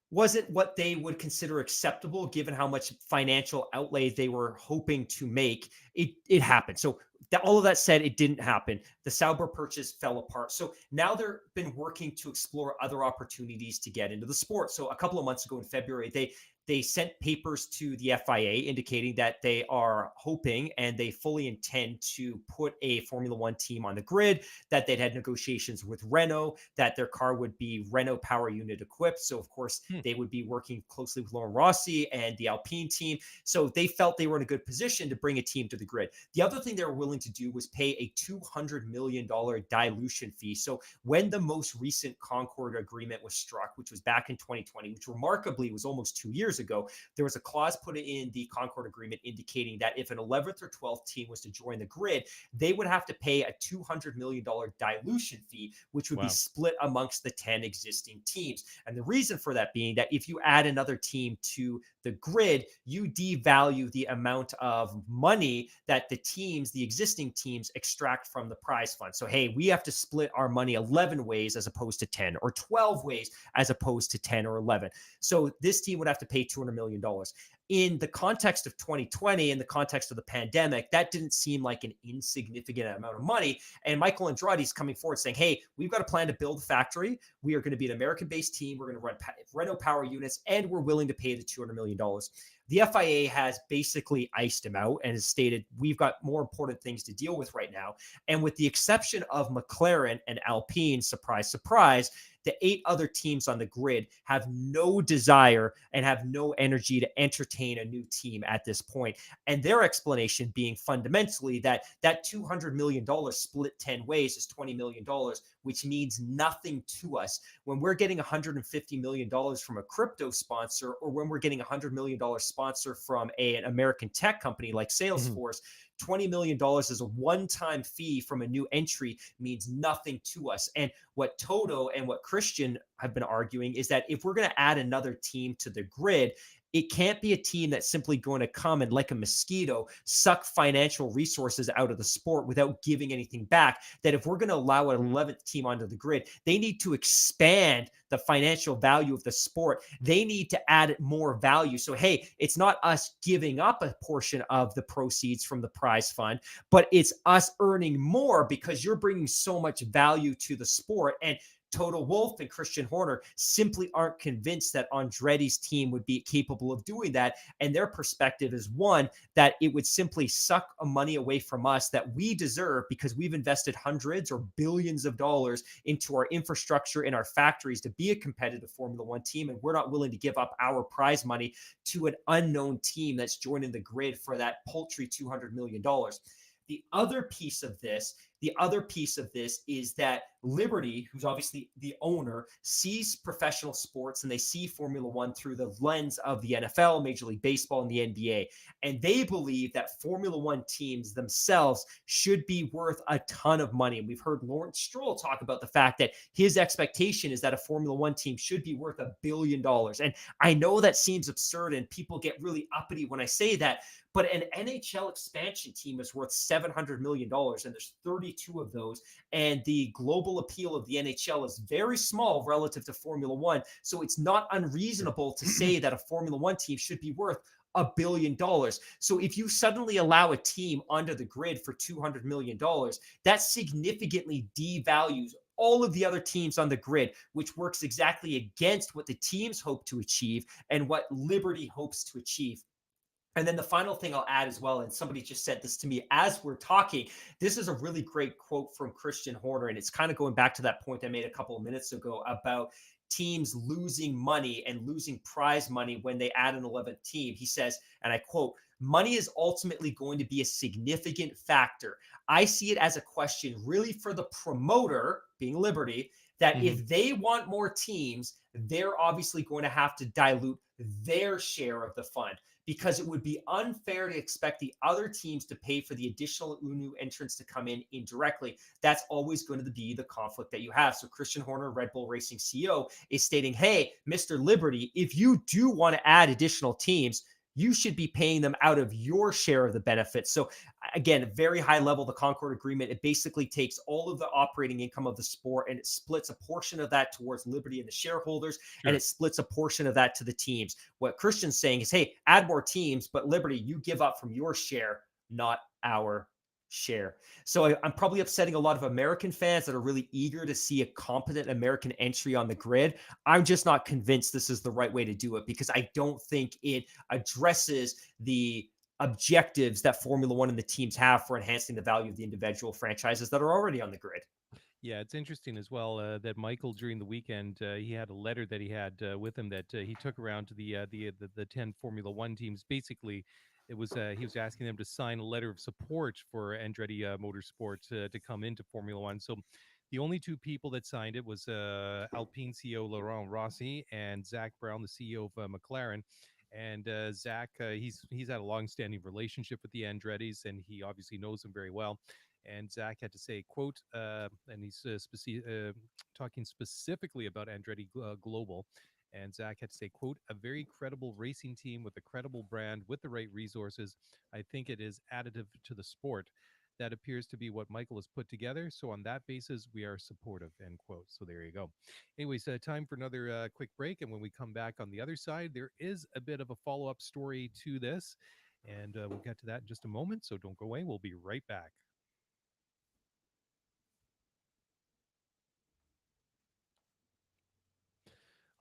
what they would consider acceptable given how much financial outlay they were hoping to make. It happened. So that, all of that said, it didn't happen. The Sauber purchase fell apart. So now they've been working to explore other opportunities to get into the sport. So a couple of months ago in February, they sent papers to the FIA indicating that they are hoping and they fully intend to put a Formula One team on the grid, that they'd had negotiations with Renault, that their car would be Renault power unit equipped. So, of course, Hmm. they would be working closely with Laurent Rossi and the Alpine team. So they felt they were in a good position to bring a team to the grid. The other thing they were willing to do was pay a $200 million dilution fee. So when the most recent Concord agreement was struck, which was back in 2020, which remarkably was almost 2 years ago, there was a clause put in the Concord agreement indicating that if an 11th or 12th team was to join the grid, they would have to pay a $200 million dilution fee, which would be Wow. split amongst the 10 existing teams. And the reason for that being that if you add another team to the grid, you devalue the amount of money that the existing teams extract from the prize fund. So, hey, we have to split our money 11 ways as opposed to 10, or 12 ways as opposed to 10 or 11. So this team would have to pay $200 million. In the context of 2020, in the context of the pandemic, that didn't seem like an insignificant amount of money. And Michael Andretti is coming forward saying, hey, we've got a plan to build a factory. We are going to be an American-based team. We're going to run Renault power units, and we're willing to pay the $200 million. The FIA has basically iced him out and has stated, we've got more important things to deal with right now. And with the exception of McLaren and Alpine, surprise, surprise, the 8 other teams on the grid have no desire and have no energy to entertain a new team at this point. And their explanation being fundamentally that $200 million split 10 ways is $20 million, which means nothing to us. When we're getting $150 million from a crypto sponsor, or when we're getting $100 million sponsor from an American tech company like Mhm. Salesforce, $20 million as a one-time fee from a new entry means nothing to us. And what Toto and what Christian have been arguing is that if we're going to add another team to the grid, It can't be a team that's simply going to come and, like a mosquito, suck financial resources out of the sport without giving anything back. That if we're going to allow an 11th team onto the grid, they need to expand the financial value of the sport. They need to add more value. So, hey, it's not us giving up a portion of the proceeds from the prize fund, but it's us earning more because you're bringing so much value to the sport. And Toto Wolff and Christian Horner simply aren't convinced that Andretti's team would be capable of doing that. And their perspective is one, that it would simply suck money away from us that we deserve because we've invested hundreds or billions of dollars into our infrastructure and our factories to be a competitive Formula One team. And we're not willing to give up our prize money to an unknown team that's joining the grid for that paltry $200 million. The other piece of this, is that Liberty, who's obviously the owner, sees professional sports and they see Formula One through the lens of the NFL, Major League Baseball, and the NBA. And they believe that Formula One teams themselves should be worth a ton of money. And we've heard Lawrence Stroll talk about the fact that his expectation is that a Formula One team should be worth $1 billion. And I know that seems absurd and people get really uppity when I say that, but an NHL expansion team is worth $700 million, and there's 32 of those. And the global appeal of the NHL is very small relative to Formula One. So it's not unreasonable to say that a Formula One team should be worth $1 billion. So if you suddenly allow a team onto the grid for $200 million, that significantly devalues all of the other teams on the grid, which works exactly against what the teams hope to achieve and what Liberty hopes to achieve. And then the final thing I'll add as well, and somebody just said this to me as we're talking, this is a really great quote from Christian Horner. And it's kind of going back to that point I made a couple of minutes ago about teams losing money and losing prize money when they add an 11th team. He says, and I quote, "Money is ultimately going to be a significant factor. I see it as a question really for the promoter, being Liberty, that if they want more teams, they're obviously going to have to dilute their share of the fund, because it would be unfair to expect the other teams to pay for the additional new entrants to come in indirectly. That's always going to be the conflict that you have." So Christian Horner, Red Bull Racing CEO, is stating, hey, Mr. Liberty, if you do want to add additional teams, you should be paying them out of your share of the benefits. So again, very high level, the Concord Agreement, it basically takes all of the operating income of the sport and it splits a portion of that towards Liberty and the shareholders, and it splits a portion of that to the teams. What Christian's saying is, hey, add more teams, but Liberty, you give up from your share, not our share. So I'm probably upsetting a lot of American fans that are really eager to see a competent American entry on the grid. I'm just not convinced this is the right way to do it, because I don't think it addresses the objectives that Formula One and the teams have for enhancing the value of the individual franchises that are already on the grid. Yeah, it's interesting as well that Michael during the weekend he had a letter that he had with him that he took around to the 10 Formula One teams. Basically, it was he was asking them to sign a letter of support for Andretti Motorsport to come into Formula One. So the only two people that signed it was Alpine CEO Laurent Rossi and Zach Brown, the CEO of McLaren. And Zach, he's had a long-standing relationship with the Andrettis, and he obviously knows them very well. And Zach had to say, quote, and he's talking specifically about Andretti Global. And Zach had to say, quote, "A very credible racing team with a credible brand with the right resources. I think it is additive to the sport. That appears to be what Michael has put together. So on that basis, we are supportive," end quote. So there you go. Anyways, time for another quick break. And when we come back on the other side, there is a bit of a follow-up story to this. And we'll get to that in just a moment. So don't go away. We'll be right back.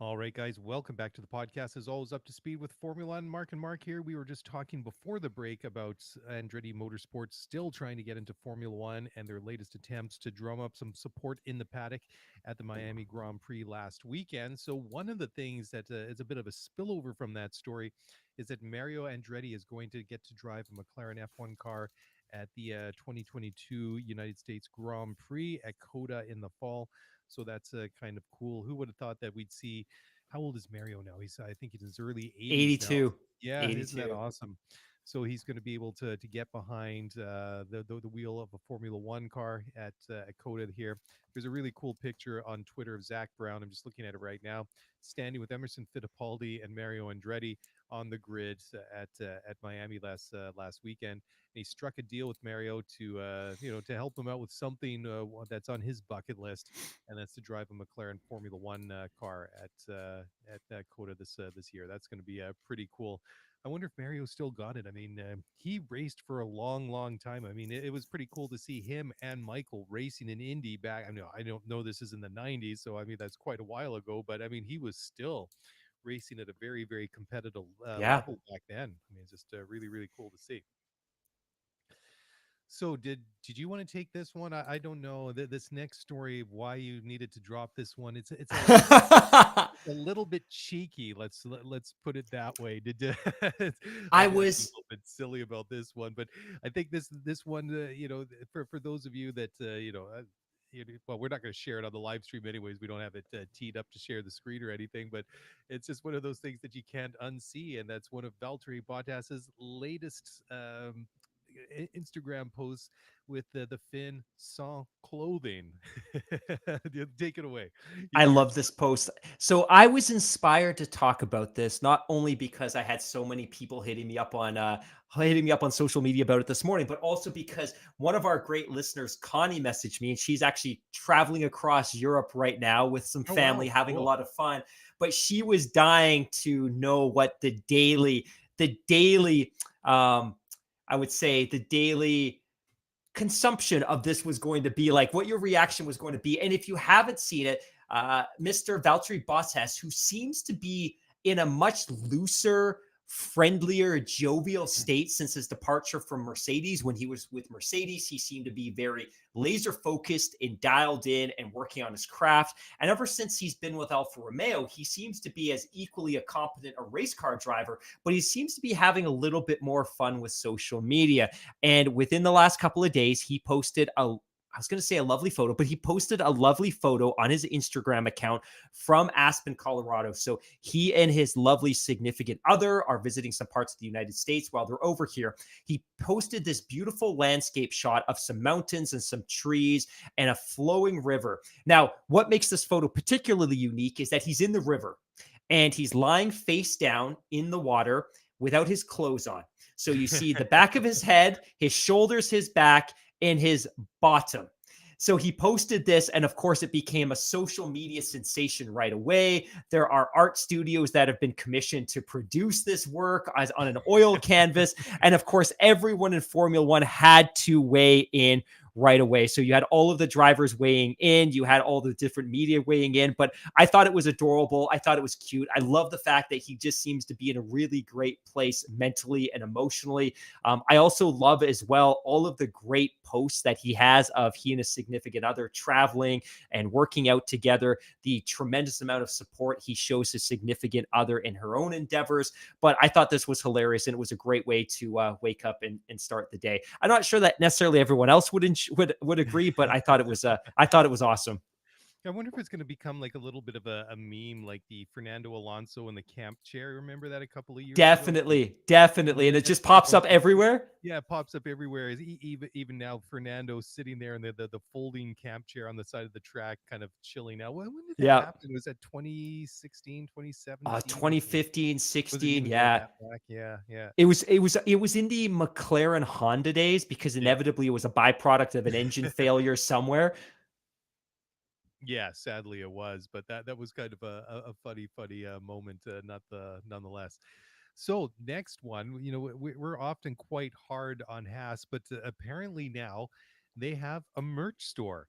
All right, guys, welcome back to the podcast. As always, up to speed with Formula One. Mark and Mark here. We were just talking before the break about Andretti Motorsports still trying to get into Formula One and their latest attempts to drum up some support in the paddock at the Miami Grand Prix last weekend. So one of the things that is a bit of a spillover from that story is that Mario Andretti is going to get to drive a McLaren F1 car at the 2022 United States Grand Prix at COTA in the fall. So that's kind of cool. Who would have thought that we'd see? How old is Mario now? I think he's in his early 80s now. 82. Yeah, isn't that 82. awesome? So he's going to be able to get behind the wheel of a Formula One car at COTA here. There's a really cool picture on Twitter of Zach Brown. I'm just looking at it right now, standing with Emerson Fittipaldi and Mario Andretti on the grid at Miami last weekend. And he struck a deal with Mario to to help him out with something that's on his bucket list, and that's to drive a McLaren Formula One car at Coda this year. That's going to be pretty cool. I wonder if Mario still got it. I mean, he raced for a long, long time. I mean, it was pretty cool to see him and Michael racing in Indy back. I mean, I don't know this is in the 90s, so I mean, that's quite a while ago, but I mean, he was still racing at a very, very competitive Yeah. level back then. I mean, it's just really, really cool to see. So did you want to take this one? I don't know. This next story, why you needed to drop this one. It's a little bit cheeky. Let's put it that way. I I'm being a was little bit silly about this one, but I think this one, for those of you that well, we're not going to share it on the live stream anyways. We don't have it teed up to share the screen or anything, but it's just one of those things that you can't unsee, and that's one of Valtteri Bottas's latest Instagram posts with the Finn sans clothing. Take it away. You I know your love this post. So I was inspired to talk about this not only because I had so many people hitting me up on social media about it this morning, but also because one of our great listeners, Connie, messaged me, and she's actually traveling across Europe right now with some Oh family, wow, having a cool. lot of fun. But she was dying to know what the daily, um, I would say the daily consumption of this was going to be like, what your reaction was going to be. And if you haven't seen it, Mr. Valtteri Bottas, who seems to be in a much looser, friendlier, jovial state since his departure from Mercedes. When he was with Mercedes, he seemed to be very laser focused and dialed in and working on his craft. And ever since he's been with Alfa Romeo, he seems to be as equally a competent a race car driver, but he seems to be having a little bit more fun with social media. And within the last couple of days, he posted I was going to say a lovely photo, but he posted a lovely photo on his Instagram account from Aspen, Colorado. So he and his lovely significant other are visiting some parts of the United States while they're over here. He posted this beautiful landscape shot of some mountains and some trees and a flowing river. Now, what makes this photo particularly unique is that he's in the river and he's lying face down in the water without his clothes on. So you see the back of his head, his shoulders, his back, and his bottom. So he posted this, and of course, it became a social media sensation right away. There are art studios that have been commissioned to produce this work as on an oil canvas. And of course, everyone in Formula One had to weigh in right away. So you had all of the drivers weighing in, you had all the different media weighing in, but I thought it was adorable. I thought it was cute. I love the fact that he just seems to be in a really great place mentally and emotionally. I also love as well all of the great posts that he has of he and his significant other traveling and working out together, the tremendous amount of support he shows his significant other in her own endeavors. But I thought this was hilarious, and it was a great way to wake up and start the day. I'm not sure that necessarily everyone else would agree, but I thought it was awesome. I wonder if it's going to become like a little bit of a meme, like the Fernando Alonso in the camp chair. Remember that a couple of years ago? Definitely, and it just pops up everywhere. Yeah, it pops up everywhere. Even now, Fernando sitting there in the folding camp chair on the side of the track, kind of chilling out. When did that Yeah, happen? Was that 2016, 2017? 2015, Was it 16. even go Yeah, that back? Yeah, yeah. it was in the McLaren Honda days because Yeah. inevitably it was a byproduct of an engine failure somewhere. Yeah, sadly it was, but that was kind of a funny moment, nonetheless. So next one, we're often quite hard on Haas, but apparently now they have a merch store,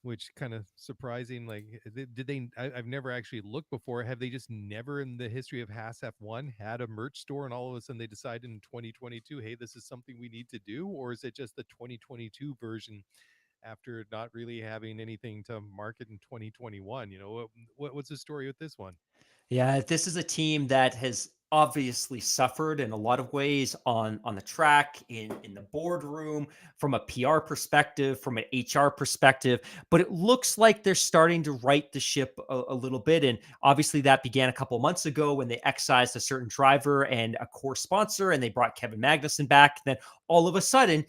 which kind of surprising. Like, did they? I've never actually looked before. Have they just never in the history of Haas F1 had a merch store, and all of a sudden they decided in 2022, hey, this is something we need to do, or is it just the 2022 version? After not really having anything to market in 2021. What's the story with this one? Yeah, this is a team that has obviously suffered in a lot of ways on the track, in the boardroom, from a PR perspective, from an HR perspective, but it looks like they're starting to right the ship a little bit. And obviously that began a couple months ago when they excised a certain driver and a core sponsor, and they brought Kevin Magnussen back. Then all of a sudden,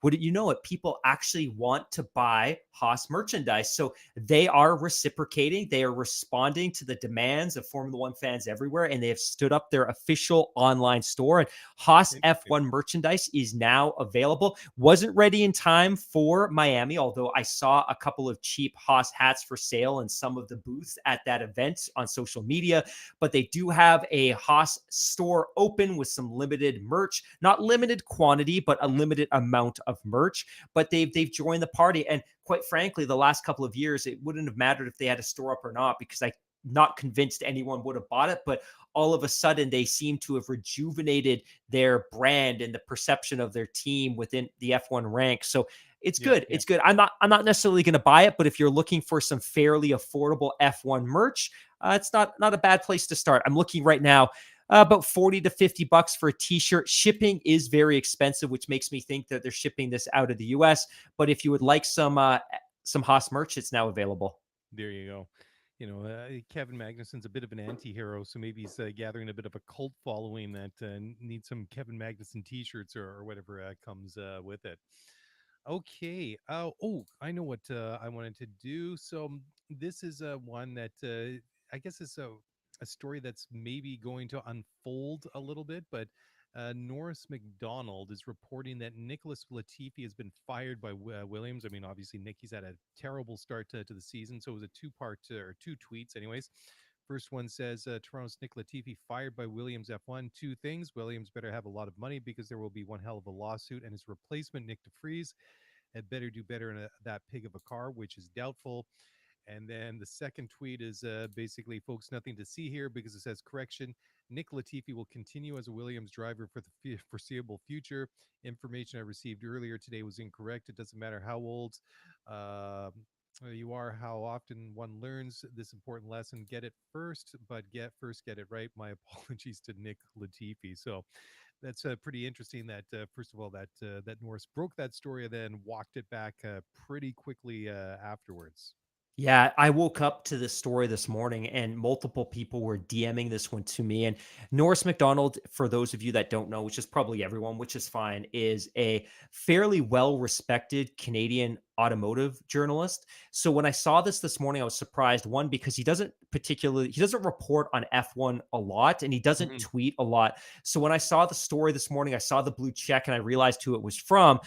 wouldn't you know it, people actually want to buy Haas merchandise. So they are reciprocating. They are responding to the demands of Formula One fans everywhere, and they have stood up their official online store. And Haas Interesting. F1 merchandise is now available. Wasn't ready in time for Miami, although I saw a couple of cheap Haas hats for sale in some of the booths at that event on social media. But they do have a Haas store open with some limited merch, not limited quantity, but a limited amount of merch. But they've joined the party. And quite frankly, the last couple of years, it wouldn't have mattered if they had a store up or not, because I'm not convinced anyone would have bought it. But all of a sudden, they seem to have rejuvenated their brand and the perception of their team within the F1 ranks. So it's Yeah, good. yeah. It's good. I'm not necessarily going to buy it, but if you're looking for some fairly affordable F1 merch, it's not a bad place to start. I'm looking right now. About 40 to 50 bucks for a t-shirt. Shipping is very expensive, which makes me think that they're shipping this out of the US. But if you would like some Haas merch, it's now available. There you go. Kevin Magnuson's a bit of an anti-hero, so maybe he's gathering a bit of a cult following that needs some Kevin Magnuson T-shirts or whatever comes with it. Okay. Oh, I know what I wanted to do. So this is one that I guess is a story that's maybe going to unfold a little bit, but Norris McDonald is reporting that Nicholas Latifi has been fired by Williams. I mean, obviously, Nicky's had a terrible start to the season, so it was a two-part or two tweets, anyways. First one says Toronto's Nick Latifi fired by Williams F1. Two things: Williams better have a lot of money because there will be one hell of a lawsuit, and his replacement Nick DeFries had better do better in that pig of a car, which is doubtful. And then the second tweet is basically, folks, nothing to see here because it says, correction, Nick Latifi will continue as a Williams driver for the foreseeable future. Information I received earlier today was incorrect. It doesn't matter how old you are, how often one learns this important lesson. Get it first, but get it right. My apologies to Nick Latifi. So that's pretty interesting that first of all that Norris broke that story and then walked it back pretty quickly afterwards. Yeah, I woke up to this story this morning and multiple people were DMing this one to me. And Norris McDonald, for those of you that don't know, which is probably everyone, which is fine, is a fairly well respected Canadian automotive journalist. So when I saw this morning, I was surprised. One, because he doesn't report on F1 a lot and he doesn't Mhm. tweet a lot. So when I saw the story this morning, I saw the blue check and I realized who it was from.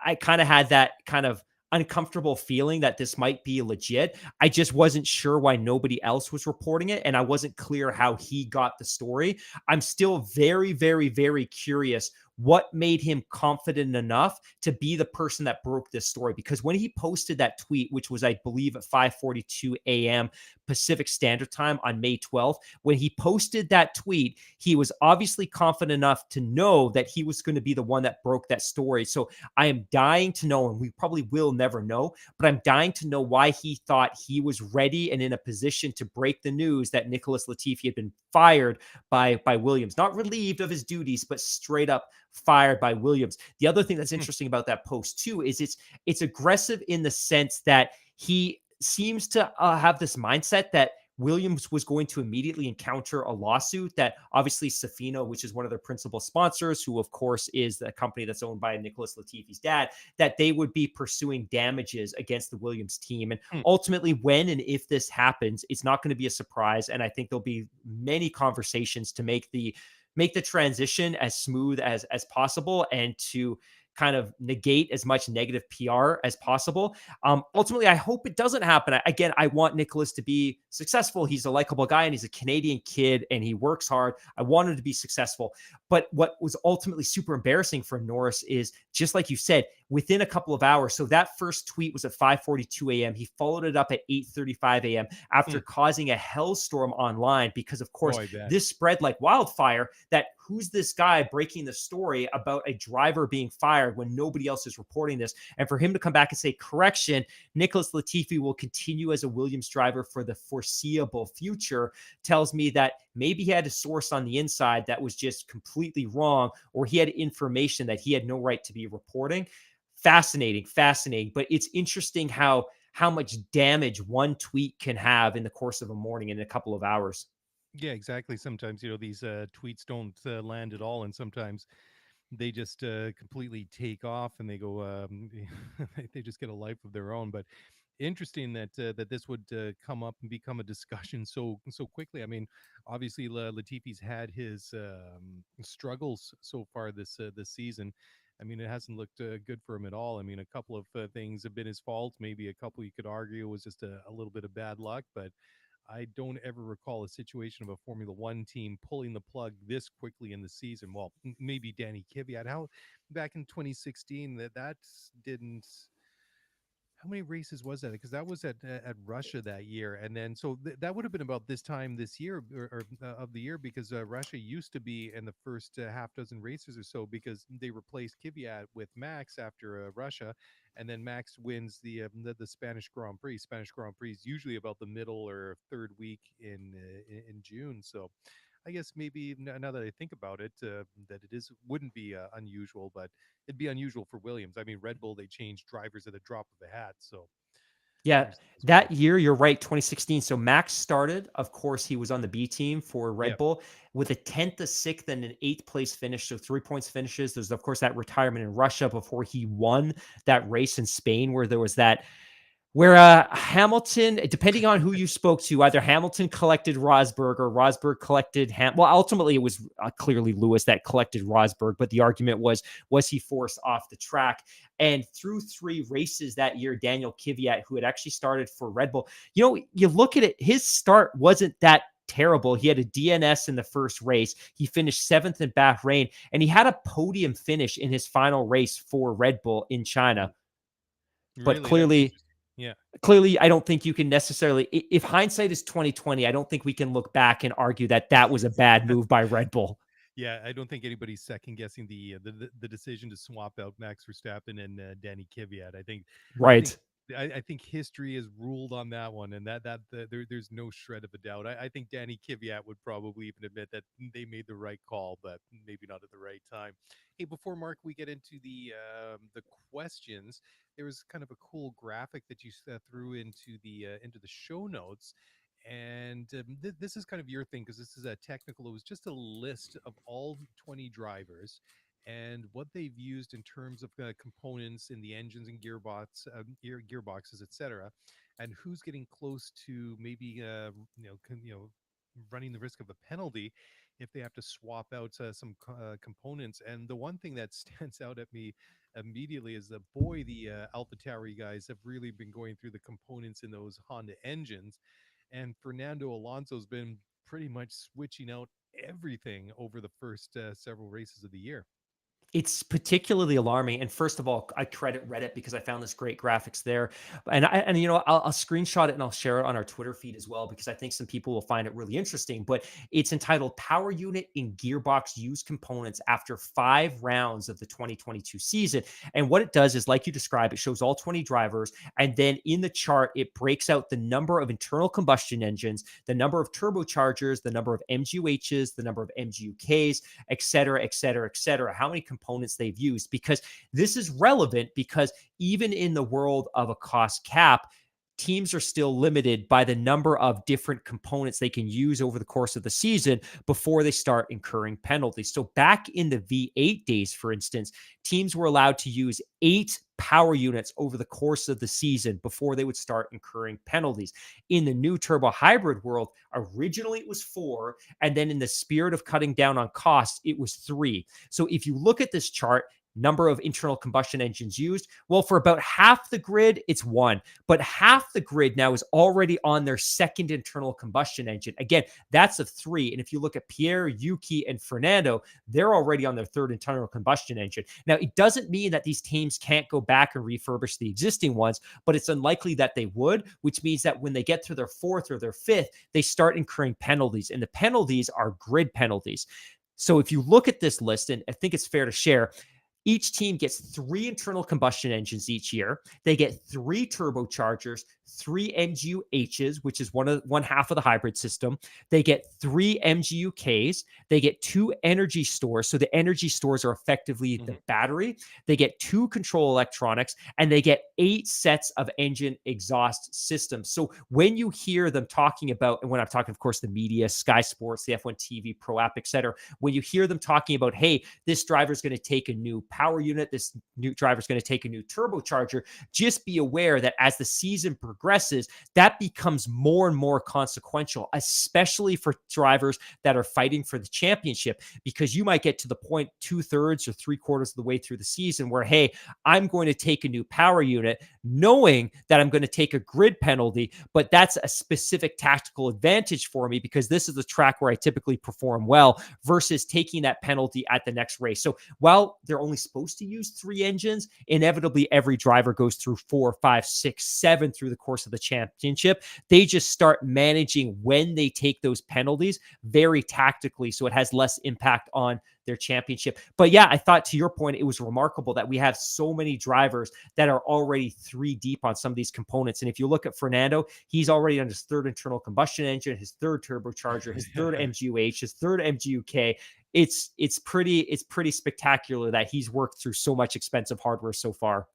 I kind of had that kind of uncomfortable feeling that this might be legit. I just wasn't sure why nobody else was reporting it, and I wasn't clear how he got the story. I'm still very, very, very curious what made him confident enough to be the person that broke this story, because when he posted that tweet, which was, I believe, at 5:42 a.m. Pacific Standard Time on May 12th, when he posted that tweet, he was obviously confident enough to know that he was going to be the one that broke that story. So I am dying to know, and we probably will never know, but I'm dying to know why he thought he was ready and in a position to break the news that Nicholas Latifi had been fired by Williams, not relieved of his duties, but straight up fired by Williams. The other thing that's interesting about that post too is it's aggressive in the sense that he seems to have this mindset that Williams was going to immediately encounter a lawsuit, that obviously Safino, which is one of their principal sponsors, who of course is the company that's owned by Nicholas Latifi's dad, that they would be pursuing damages against the Williams team. And Hmm. ultimately, when and if this happens, it's not going to be a surprise. And I think there'll be many conversations to make the transition as smooth as possible and to kind of negate as much negative PR as possible. Ultimately, I hope it doesn't happen. Again, I want Nicholas to be successful. He's a likable guy and he's a Canadian kid and he works hard. I want him to be successful. But what was ultimately super embarrassing for Norris is, just like you said, within a couple of hours. So that first tweet was at 5:42 a.m. He followed it up at 8:35 a.m. after Hmm. causing a hellstorm online because, of course, Oh, I bet. this spread like wildfire. That who's this guy breaking the story about a driver being fired when nobody else is reporting this? And for him to come back and say, correction, Nicholas Latifi will continue as a Williams driver for the foreseeable future, tells me that maybe he had a source on the inside that was just completely wrong, or he had information that he had no right to be reporting. Fascinating. But it's interesting how much damage one tweet can have in the course of a morning, in a couple of hours. Yeah, exactly. Sometimes these tweets don't land at all, and sometimes they just completely take off and they go, they just get a life of their own. But interesting that that this would come up and become a discussion so quickly. I mean, obviously Latifi's had his struggles so far this season. I mean, it hasn't looked good for him at all. I mean, a couple of things have been his fault. Maybe a couple you could argue was just a little bit of bad luck, but I don't ever recall a situation of a Formula One team pulling the plug this quickly in the season. Well, maybe Danny Kvyat. How back in 2016 that didn't. How many races was that? Because that was at Russia that year, and then so that would have been about this time this year or of the year, because Russia used to be in the first half dozen races or so, because they replaced Kvyat with Max after Russia, and then Max wins the Spanish Grand Prix. Spanish Grand Prix is usually about the middle or third week in June, so I guess maybe now that I think about it, that it is wouldn't be unusual, but it'd be unusual for Williams. I mean, Red Bull, they changed drivers at the drop of a hat, so Yeah, interesting as well. that year, you're right, 2016. So Max started. Of course, he was on the B team for Red Yeah, Bull with a 10th, a sixth, and an eighth place finish. So 3 points finishes. There's, of course, that retirement in Russia before he won that race in Spain, where there was that where Hamilton, depending on who you spoke to, either Hamilton collected Rosberg or Rosberg collected well, ultimately it was clearly Lewis that collected Rosberg, but the argument was he forced off the track? And through 3 races that year, Daniel Kvyat, who had actually started for Red Bull, you look at it, his start wasn't that terrible. He had a DNS in the first race. He finished 7th in Bahrain, and he had a podium finish in his final race for Red Bull in China. But really, that's clearly, interesting. Yeah. I don't think you can necessarily, if hindsight is 2020, I don't think we can look back and argue that that was a bad move by Red Bull. Yeah, I don't think anybody's second guessing the decision to swap out Max Verstappen and Danny Kvyat. I think, Right. I think history has ruled on that one, and there's no shred of a doubt. I think Danny Kvyat would probably even admit that they made the right call, but maybe not at the right time. Hey, before Mark, we get into the questions. There was kind of a cool graphic that you threw into the show notes, and this is kind of your thing, because this is a technical. It was just a list of all 20 drivers and what they've used in terms of components in the engines and gearboxes, etc., and who's getting close to maybe running the risk of a penalty if they have to swap out some components. And the one thing that stands out at me immediately is that, boy, the AlphaTauri guys have really been going through the components in those Honda engines, and Fernando Alonso's been pretty much switching out everything over the first several races of the year. It's particularly alarming. And first of all, I credit Reddit because I found this great graphics there. And I'll screenshot it and I'll share it on our Twitter feed as well, because I think some people will find it really interesting. But it's entitled "Power Unit in Gearbox Used Components After 5 Rounds of the 2022 Season." And what it does is, like you described, it shows all 20 drivers. And then in the chart, it breaks out the number of internal combustion engines, the number of turbochargers, the number of MGUHs, the number of MGUKs, et cetera, et cetera, et cetera, how many components they've used, because this is relevant, because even in the world of a cost cap, teams are still limited by the number of different components they can use over the course of the season before they start incurring penalties. So back in the V8 days, for instance, teams were allowed to use 8 power units over the course of the season before they would start incurring penalties. In the new turbo hybrid world, originally it was 4, and then in the spirit of cutting down on costs, it was 3. So if you look at this chart, number of internal combustion engines used, well, for about half the grid, it's 1, but half the grid now is already on their second internal combustion engine. Again, that's a 3. And if you look at Pierre, Yuki, and Fernando, they're already on their third internal combustion engine. Now, it doesn't mean that these teams can't go back and refurbish the existing ones, but it's unlikely that they would, which means that when they get to their 4th or their 5th, they start incurring penalties, and the penalties are grid penalties. So if you look at this list, and I think it's fair to share, Each team gets 3 internal combustion engines each year. They get 3 turbochargers, 3 MGU-Hs, which is one half of the hybrid system. They get 3 MGU-Ks. They get 2 energy stores. So the energy stores are effectively the Mhm. battery. They get 2 control electronics, and they get 8 sets of engine exhaust systems. So when you hear them talking about, and when I'm talking, of course, the media, Sky Sports, the F1 TV, Pro App, etc., when you hear them talking about, hey, this driver is going to take a new power unit, this new driver is going to take a new turbocharger, just be aware that as the season progresses, that becomes more and more consequential, especially for drivers that are fighting for the championship, because you might get to the point 2/3 or 3/4 of the way through the season where, hey, I'm going to take a new power unit, knowing that I'm going to take a grid penalty, but that's a specific tactical advantage for me because this is the track where I typically perform well, versus taking that penalty at the next race. So while they're only supposed to use 3 engines, inevitably every driver goes through 4, 5, 6, 7 through the course of the championship. They just start managing when they take those penalties very tactically, so it has less impact on their championship. But yeah, I thought, to your point, it was remarkable that we have so many drivers that are already 3 deep on some of these components. And if you look at Fernando, he's already on his 3rd internal combustion engine, his 3rd turbocharger, his 3rd MGU-H, his 3rd MGU-K. It's pretty spectacular that he's worked through so much expensive hardware so far.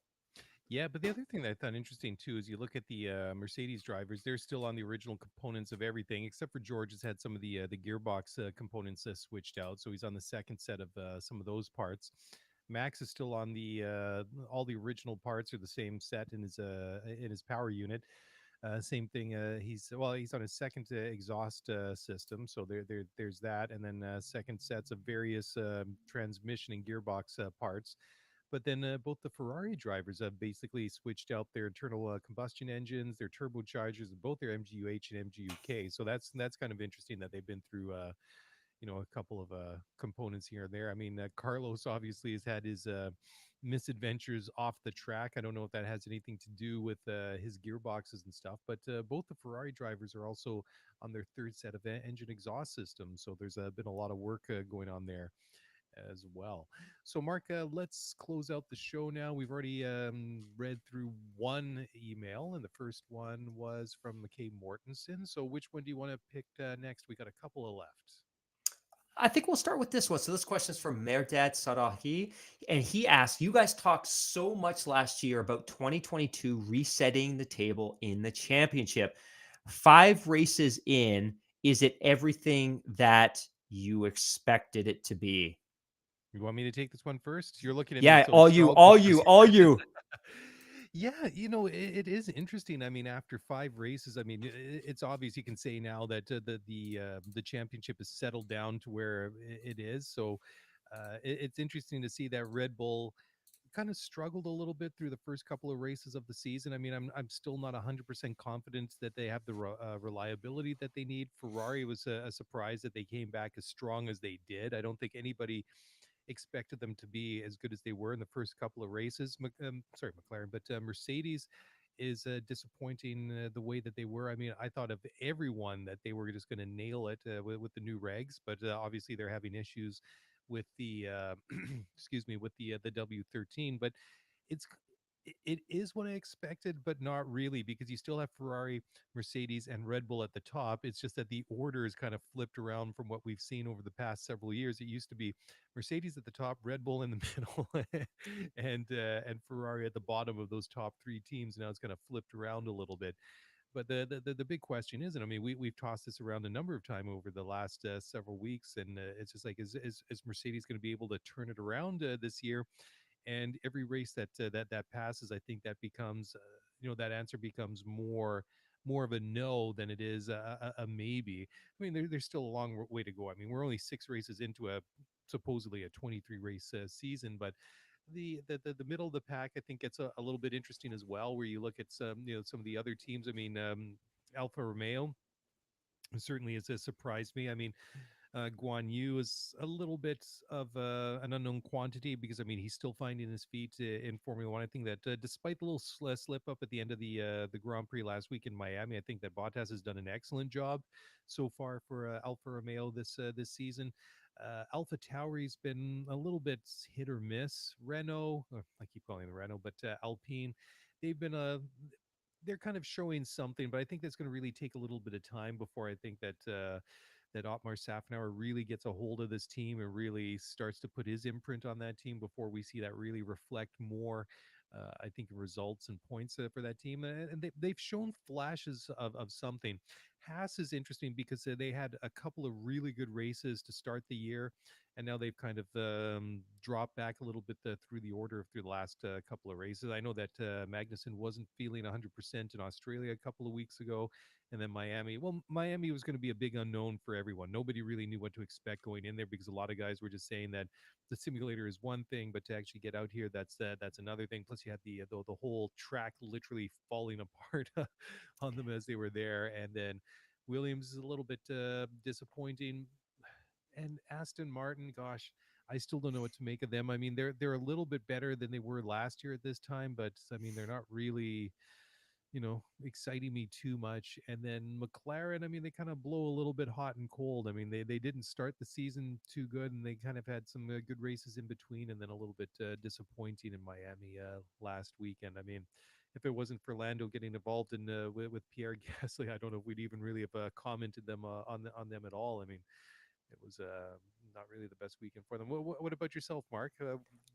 Yeah, but the other thing that I found interesting too is you look at the Mercedes drivers; they're still on the original components of everything, except for George has had some of the gearbox components switched out, so he's on the second set of some of those parts. Max is still on the all the original parts are the same set in his power unit. Same thing. He's on his second exhaust system, so there's that, and then second sets of various transmission and gearbox parts. But then both the Ferrari drivers have basically switched out their internal combustion engines, their turbochargers, both their MGU-H and MGU-K. So that's kind of interesting that they've been through a couple of components here and there. I mean, Carlos obviously has had his misadventures off the track. I don't know if that has anything to do with his gearboxes and stuff, but both the Ferrari drivers are also on their third set of engine exhaust systems. So there's been a lot of work going on there as well. So, Mark, let's close out the show now. We've already read through one email, and the first one was from McKay Mortensen. So, which one do you want to pick next? We got a couple of left. I think we'll start with this one. So this question is from Merdad Sadahi, and he asked, "You guys talked so much last year about 2022 resetting the table in the championship. 5 races in, is it everything that you expected it to be?" You want me to take this one first? You're looking at me Yeah, so all you, astounded. all you, all you. Yeah, it is interesting. I mean, after 5 races, I mean, it's obvious you can say now that the championship is settled down to where it is. So it's interesting to see that Red Bull kind of struggled a little bit through the first couple of races of the season. I mean, I'm still not 100% confident that they have the reliability that they need. Ferrari was a surprise that they came back as strong as they did. I don't think anybody expected them to be as good as they were in the first couple of races. Sorry, McLaren, but Mercedes is disappointing the way that they were. I mean, I thought of everyone that they were just going to nail it with the new regs, but obviously they're having issues with the excuse me, with the W13. But it's it is what I expected, but not really, because you still have Ferrari, Mercedes, and Red Bull at the top. It's just that the order is kind of flipped around from what we've seen over the past several years. It used to be Mercedes at the top, Red Bull in the middle, and Ferrari at the bottom of those top three teams. Now it's kind of flipped around a little bit. But the big question is, and I mean, we've tossed this around a number of times over the last several weeks, and it's just like, is Mercedes going to be able to turn it around this year? And every race that passes, I think that becomes that answer becomes more of a no than it is a maybe. I mean, there's still a long way to go. I mean, we're only 6 races into a supposedly a 23 race season, but the middle of the pack, I think, gets a little bit interesting as well, where you look at some of the other teams. I mean, Alfa Romeo certainly has surprised me. I mean, Guan Yu is a little bit of an unknown quantity, because I mean, he's still finding his feet in Formula One. I think that despite the little slip up at the end of the Grand Prix last week in Miami, I think that Bottas has done an excellent job so far for Alfa Romeo this season. Alpha Tauri's been a little bit hit or miss. Renault, I keep calling it Renault, but Alpine, they've been they're kind of showing something, but I think that's going to really take a little bit of time before I think that Otmar Safnauer really gets a hold of this team and really starts to put his imprint on that team before we see that really reflect more. I think results and points for that team, and they've shown flashes of something. Haas is interesting because they had a couple of really good races to start the year, and now they've kind of dropped back a little bit through the order through the last couple of races. I know that Magnussen wasn't feeling 100% in Australia a couple of weeks ago, and then Miami. Well, Miami was going to be a big unknown for everyone. Nobody really knew what to expect going in there because a lot of guys were just saying that the simulator is one thing, but to actually get out here, that's another thing. Plus, you had the whole track literally falling apart on them as they were there, and then Williams is a little bit disappointing, and Aston Martin, gosh, I still don't know what to make of them. I mean, they're a little bit better than they were last year at this time, but I mean, they're not really, exciting me too much. And then McLaren, I mean, they kind of blow a little bit hot and cold. I mean, they didn't start the season too good, and they kind of had some good races in between, and then a little bit disappointing in Miami last weekend. I mean, if it wasn't for Lando getting involved in with Pierre Gasly, I don't know if we'd even really have commented them on them at all. I mean, it was not really the best weekend for them. What about yourself, Mark?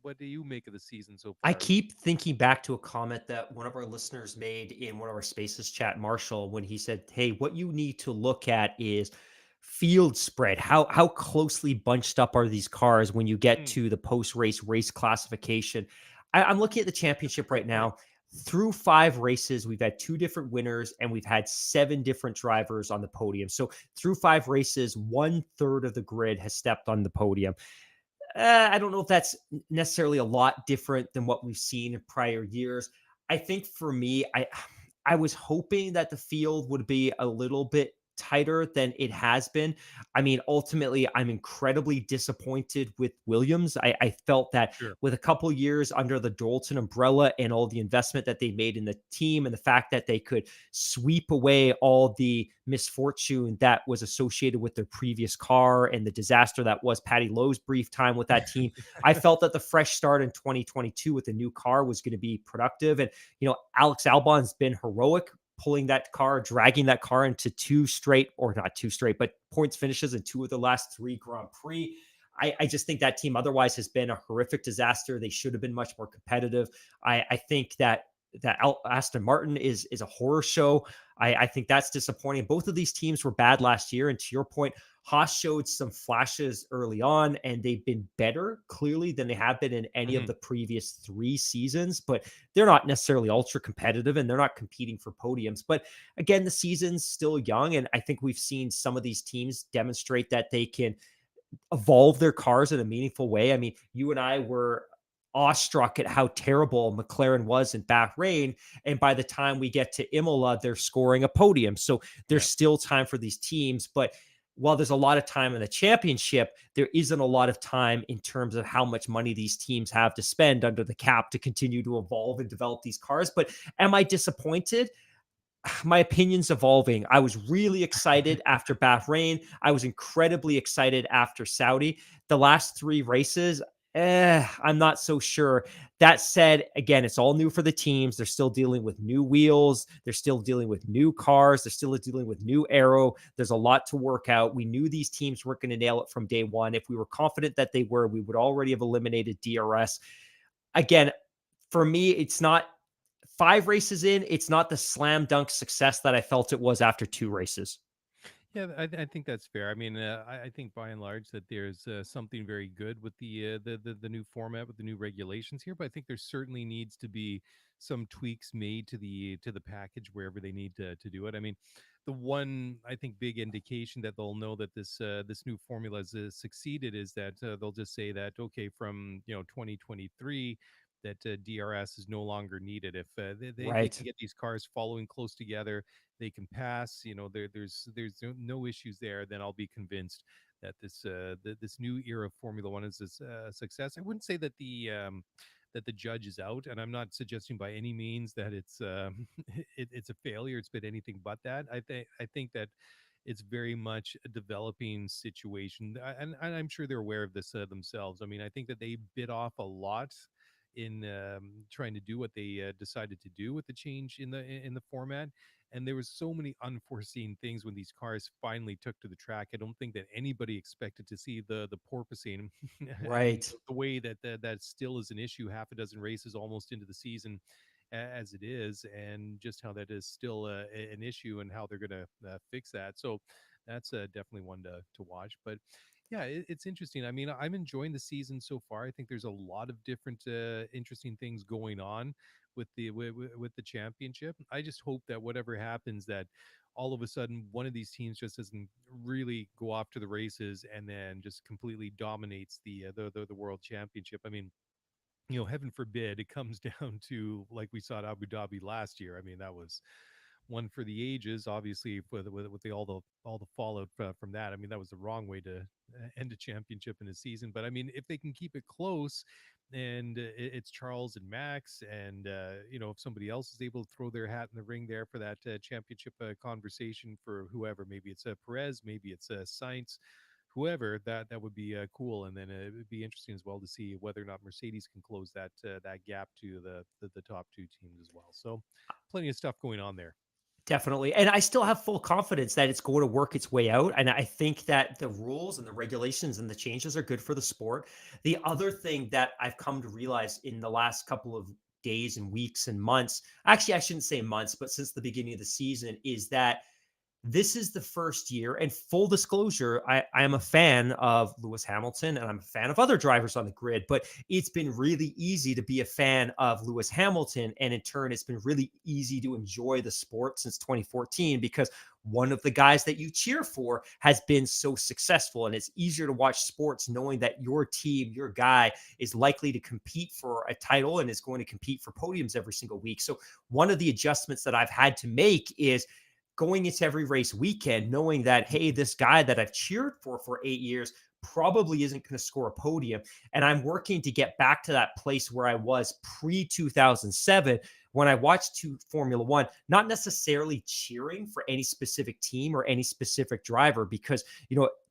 What do you make of the season so I far? keep thinking back to a comment that one of our listeners made in one of our spaces chat, Marshall, when he said, "Hey, what you need to look at is field spread. How closely bunched up are these cars when you get Mm, to the post race classification?" I'm looking at the that's a championship great right point. now. Through 5 races, we've had 2 different winners and we've had 7 different drivers on the podium. So through 5 races, 1/3 of the grid has stepped on the podium. I don't know if that's necessarily a lot different than what we've seen in prior years. I think for me, I was hoping that the field would be a little bit tighter than it has been. I mean, ultimately, I'm incredibly disappointed with Williams. I felt that Sure. with a couple years under the Dalton umbrella and all the investment that they made in the team and the fact that they could sweep away all the misfortune that was associated with their previous car and the disaster that was Patty Lowe's brief time with that team. I felt that the fresh start in 2022 with the new car was going to be productive. And, Alex Albon's been heroic pulling that car, dragging that car into 2 straight, or not 2 straight, but points finishes in 2 of the last 3 Grand Prix. I just think that team otherwise has been a horrific disaster. They should have been much more competitive. I think that Aston Martin is a horror show. I think that's disappointing. Both of these teams were bad last year, and to your point, Haas showed some flashes early on, and they've been better clearly than they have been in any of Hmm. the previous 3 seasons. But they're not necessarily ultra competitive, and they're not competing for podiums. But again, the season's still young, and I think we've seen some of these teams demonstrate that they can evolve their cars in a meaningful way. I mean, you and I were awestruck at how terrible McLaren was in Bahrain. And by the time we get to Imola, they're scoring a podium. So there's Yeah. still time for these teams. But while there's a lot of time in the championship, there isn't a lot of time in terms of how much money these teams have to spend under the cap to continue to evolve and develop these cars. But am I disappointed? My opinion's evolving. I was really excited after Bahrain. I was incredibly excited after Saudi. The last 3 races, I'm not so sure. That said, again, it's all new for the teams. They're still dealing with new wheels. They're still dealing with new cars. They're still dealing with new aero. There's a lot to work out. We knew these teams weren't going to nail it from day one. If we were confident that they were, we would already have eliminated DRS. Again, for me, it's not 5 races in, it's not the slam dunk success that I felt it was after 2 races. Yeah, I think that's fair. I mean, I think by and large that there's something very good with the new format with the new regulations here, but I think there certainly needs to be some tweaks made to the package wherever they need to do it. I mean, the one I think big indication that they'll know that this new formula has succeeded is that they'll just say that okay, from 2023 that DRS is no longer needed if they Right. can get these cars following close together, they can pass. There's no issues there. Then I'll be convinced that this new era of Formula One is a success. I wouldn't say that the judge is out, and I'm not suggesting by any means that it's it's a failure. It's been anything but that. I think that it's very much a developing situation. And I'm sure they're aware of this themselves. I mean, I think that they bit off a lot in trying to do what they decided to do with the change in the format. And there was so many unforeseen things when these cars finally took to the track. I don't think that anybody expected to see the porpoising and Right. the way that that still is an issue half a dozen races almost into the season as it is, and just how that is still an issue and how they're going to fix that. So that's definitely one to watch. But yeah, it's interesting. I mean, I'm enjoying the season so far. I think there's a lot of different interesting things going on with with the championship. I just hope that whatever happens, that all of a sudden one of these teams just doesn't really go off to the races and then just completely dominates the world championship. I mean, heaven forbid it comes down to like we saw at Abu Dhabi last year. I mean, that was one for the ages, obviously, with all the fallout from that. I mean, that was the wrong way to end a championship in a season. But I mean, if they can keep it close, and it's Charles and Max, and if somebody else is able to throw their hat in the ring there for that championship conversation for whoever, maybe it's Perez, maybe it's Sainz, whoever, that would be cool. And then it would be interesting as well to see whether or not Mercedes can close that gap to the top two teams as well. So plenty of stuff going on there. Definitely. And I still have full confidence that it's going to work its way out. And I think that the rules and the regulations and the changes are good for the sport. The other thing that I've come to realize in the last couple of days and weeks and months, actually, I shouldn't say months, but since the beginning of the season, is that this is the first year, and full disclosure, I am a fan of Lewis Hamilton and I'm a fan of other drivers on the grid, but it's been really easy to be a fan of Lewis Hamilton. And in turn, it's been really easy to enjoy the sport since 2014 because one of the guys that you cheer for has been so successful. And it's easier to watch sports knowing that your team, your guy is likely to compete for a title and is going to compete for podiums every single week. So one of the adjustments that I've had to make is going into every race weekend, knowing that, hey, this guy that I've cheered for 8 years probably isn't going to score a podium. And I'm working to get back to that place where I was pre 2007 when I watched Formula One, not necessarily cheering for any specific team or any specific driver, because,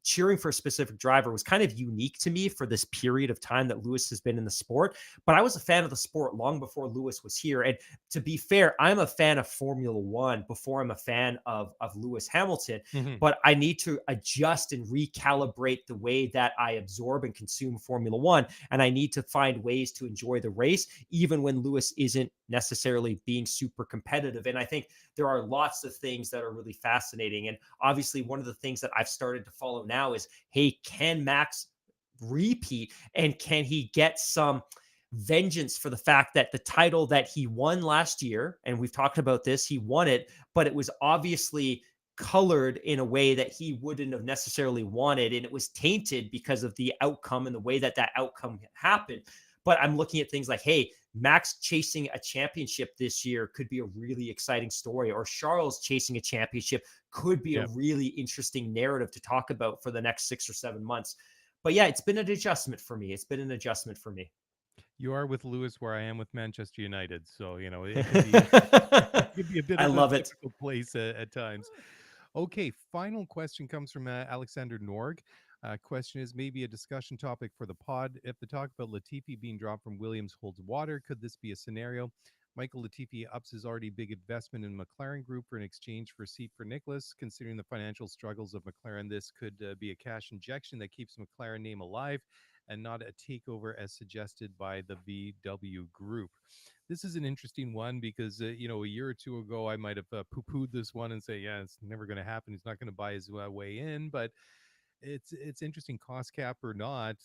cheering for a specific driver was kind of unique to me for this period of time that Lewis has been in the sport. But I was a fan of the sport long before Lewis was here. And to be fair, I'm a fan of Formula One before I'm a fan of Lewis Hamilton, Mhm. but I need to adjust and recalibrate the way that I absorb and consume Formula One. And I need to find ways to enjoy the race, even when Lewis isn't necessarily being super competitive. And I think there are lots of things that are really fascinating. And obviously, one of the things that I've started to follow now is, hey, can Max repeat and can he get some vengeance for the fact that the title that he won last year, and we've talked about this, he won it, but it was obviously colored in a way that he wouldn't have necessarily wanted. And it was tainted because of the outcome and the way that that outcome happened. But I'm looking at things like, hey, Max chasing a championship this year could be a really exciting story, or Charles chasing a championship could be a Yeah. really interesting narrative to talk about for the next 6 or 7 months. But yeah, it's been an adjustment for me. It's been an adjustment for me. You are with Lewis where I am with Manchester United, so it can be it can be a bit I of a love it. difficult place at times. Okay, final question comes from Alexander Norg. Question is maybe a discussion topic for the pod. If the talk about Latifi being dropped from Williams holds water, could this be a scenario? Michael Latifi ups his already big investment in McLaren Group for an exchange for a seat for Nicholas. Considering the financial struggles of McLaren, this could be a cash injection that keeps McLaren name alive and not a takeover as suggested by the VW Group. This is an interesting one because a year or two ago I might have poo-pooed this one and say, yeah, it's never going to happen. He's not going to buy his way in. But it's interesting, cost cap or not,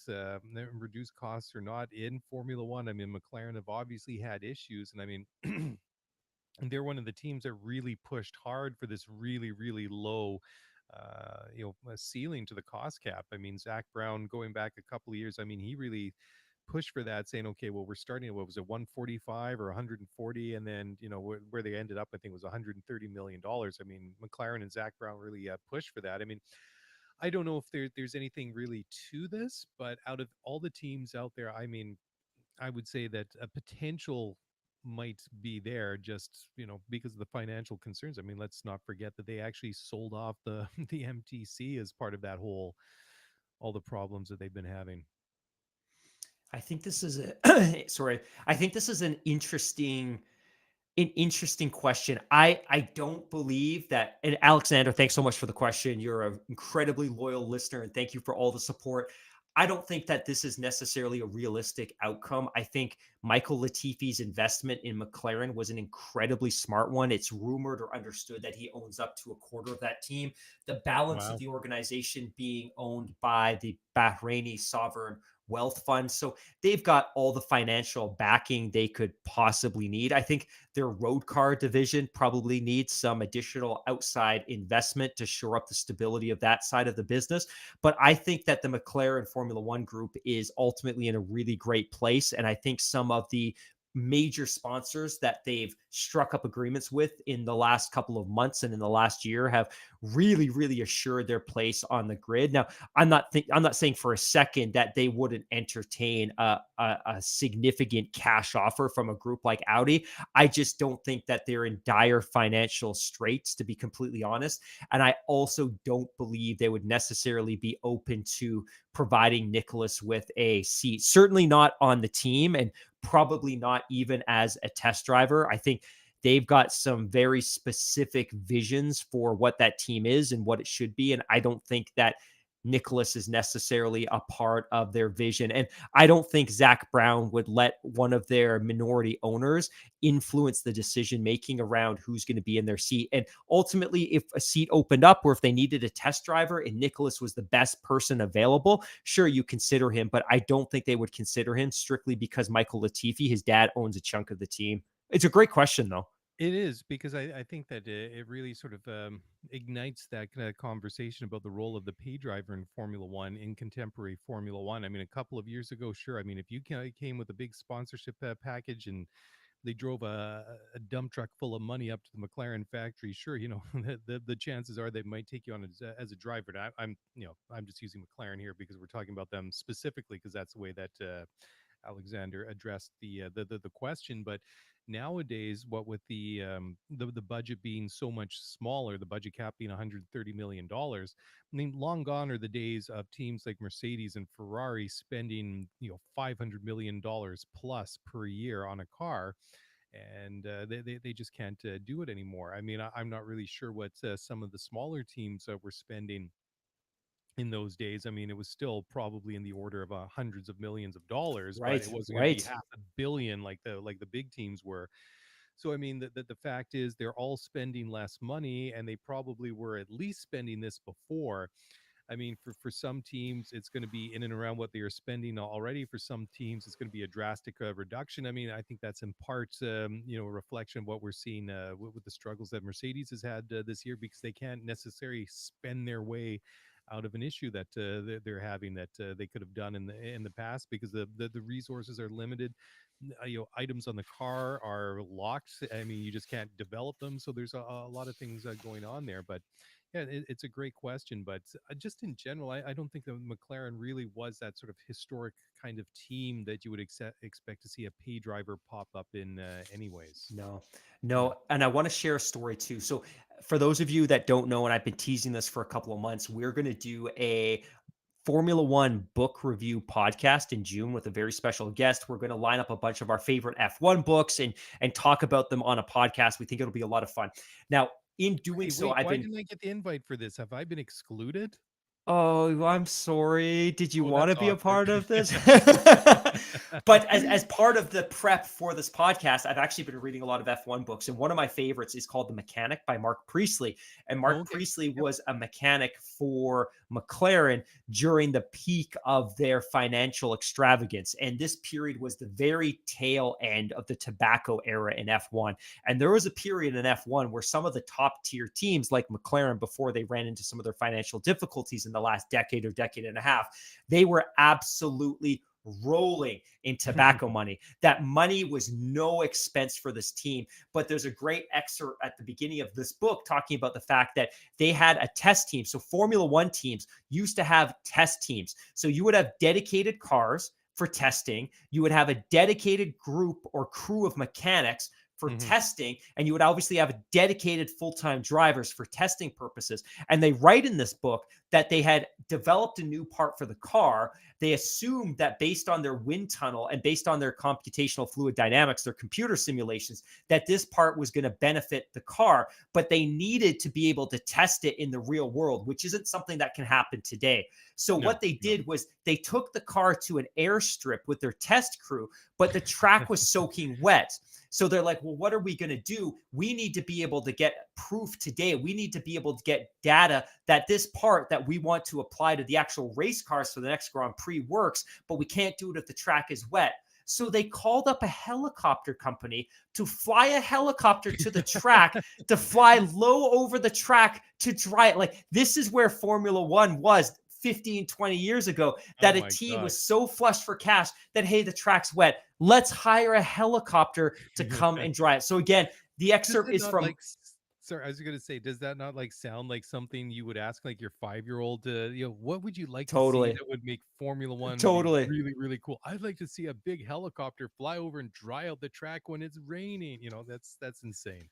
reduced costs or not in Formula One. I mean, McLaren have obviously had issues, and I mean. And they're one of the teams that really pushed hard for this really, really low, ceiling to the cost cap. I mean, Zach Brown, going back a couple of years, I mean, he really pushed for that, saying, okay, well, we're starting at, what was it, 145 or 140, and then where they ended up, I think, was 130 million dollars. I mean, McLaren and Zach Brown really pushed for that. I mean, I don't know if there's anything really to this, but out of all the teams out there, I mean, I would say that a potential might be there just, because of the financial concerns. I mean, let's not forget that they actually sold off the the MTC as part of that whole all the problems that they've been having. I think this is a sorry. I think this is an interesting question. I don't believe that. And Alexander, thanks so much for the question. You're an incredibly loyal listener, and thank you for all the support. I don't think that this is necessarily a realistic outcome. I think Michael Latifi's investment in McLaren was an incredibly smart one. It's rumored or understood that he owns up to a quarter of that team. The balance of Wow. the organization being owned by the Bahraini sovereign wealth fund. So they've got all the financial backing they could possibly need. I think their road car division probably needs some additional outside investment to shore up the stability of that side of the business. But I think that the McLaren Formula One group is ultimately in a really great place. And I think some of the major sponsors that they've struck up agreements with in the last couple of months and in the last year have really assured their place on the grid. Now, I'm not saying for a second that they wouldn't entertain a significant cash offer from a group like Audi. I just don't think that they're in dire financial straits, to be completely honest. And I also don't believe they would necessarily be open to providing Nicholas with a seat, certainly not on the team and probably not even as a test driver. I think they've got some very specific visions for what that team is and what it should be. And I don't think that Nicholas is necessarily a part of their vision. And I don't think Zach Brown would let one of their minority owners influence the decision making around who's going to be in their seat. And ultimately, if a seat opened up or if they needed a test driver and Nicholas was the best person available, sure, you consider him. But I don't think they would consider him strictly because Michael Latifi, his dad, owns a chunk of the team. It's a great question, though. It is because I think that it really sort of ignites that kind of conversation about the role of the pay driver in Formula One, in contemporary Formula One. I mean, a couple of years ago, sure. I mean, if you came with a big sponsorship package and they drove a dump truck full of money up to the McLaren factory, sure, the chances are they might take you on as a driver. And I'm just using McLaren here because we're talking about them specifically because that's the way that Alexander addressed the question. But nowadays, what with the budget being so much smaller, the budget cap being $130 million, I mean, long gone are the days of teams like Mercedes and Ferrari spending $500 million plus per year on a car. And they just can't do it anymore. I mean, I'm not really sure what some of the smaller teams were spending in those days. I mean, it was still probably in the order of hundreds of millions of dollars, but it Right, wasn't going to be right. half a billion like the big teams were. So I mean, the fact is they're all spending less money, and they probably were at least spending this before. I mean, for some teams, it's going to be in and around what they are spending already. For some teams, it's going to be a drastic reduction. I mean, I think that's in part, a reflection of what we're seeing with the struggles that Mercedes has had this year, because they can't necessarily spend their way out of an issue that they're having that they could have done in the past, because the resources are limited. Items on the car are locked. I mean, you just can't develop them. So there's a lot of things going on there. But yeah, it's a great question. But just in general, I don't think that McLaren really was that sort of historic kind of team that you would expect to see a pay driver pop up in anyways. No, Yeah. no. And I want to share a story too. So, for those of you that don't know, and I've been teasing this for a couple of months, we're going to do a Formula One book review podcast in June with a very special guest. We're going to line up a bunch of our favorite F1 books and talk about them on a podcast. We think it'll be a lot of fun. Now, in doing Hey, so, wait, I've why been didn't I get the invite for this? Have I been excluded? Oh, I'm sorry. Did you Oh, want to that's be a awkward. part of this? But as part of the prep for this podcast, I've actually been reading a lot of F1 books, and one of my favorites is called The Mechanic by Mark Priestley. And Mark Okay. Priestley Yep. was a mechanic for McLaren during the peak of their financial extravagance. And this period was the very tail end of the tobacco era in F1. And there was a period in F1 where some of the top tier teams like McLaren, before they ran into some of their financial difficulties in the last decade or decade and a half, they were absolutely rolling in tobacco money. That money was no expense for this team. But there's a great excerpt at the beginning of this book talking about the fact that they had a test team. So Formula One teams used to have test teams. So you would have dedicated cars for testing. You would have a dedicated group or crew of mechanics for Hmm. testing, and you would obviously have dedicated full-time drivers for testing purposes. And they write in this book that they had developed a new part for the car. They assumed that based on their wind tunnel and based on their computational fluid dynamics, their computer simulations, that this part was going to benefit the car, but they needed to be able to test it in the real world, which isn't something that can happen today. So No, what they no. did was they took the car to an airstrip with their test crew, but the track was soaking wet. So they're like, well, what are we going to do? We need to be able to get proof today. We need to be able to get data that this part that we want to apply to the actual race cars for the next Grand Prix works, but we can't do it if the track is wet. So they called up a helicopter company to fly a helicopter to the track, to fly low over the track to dry it. Like, this is where Formula One was 15, 20 years ago, Oh that a my team God. was so flush for cash that, hey, the track's wet. Let's hire a helicopter to come and dry it. So again, the Does excerpt that is not from like sorry, I was gonna say, does that not like sound like something you would ask like your 5-year-old, what would you like to see totally, that would make Formula One be totally. really, really cool? I'd like to see a big helicopter fly over and dry out the track when it's raining. That's insane.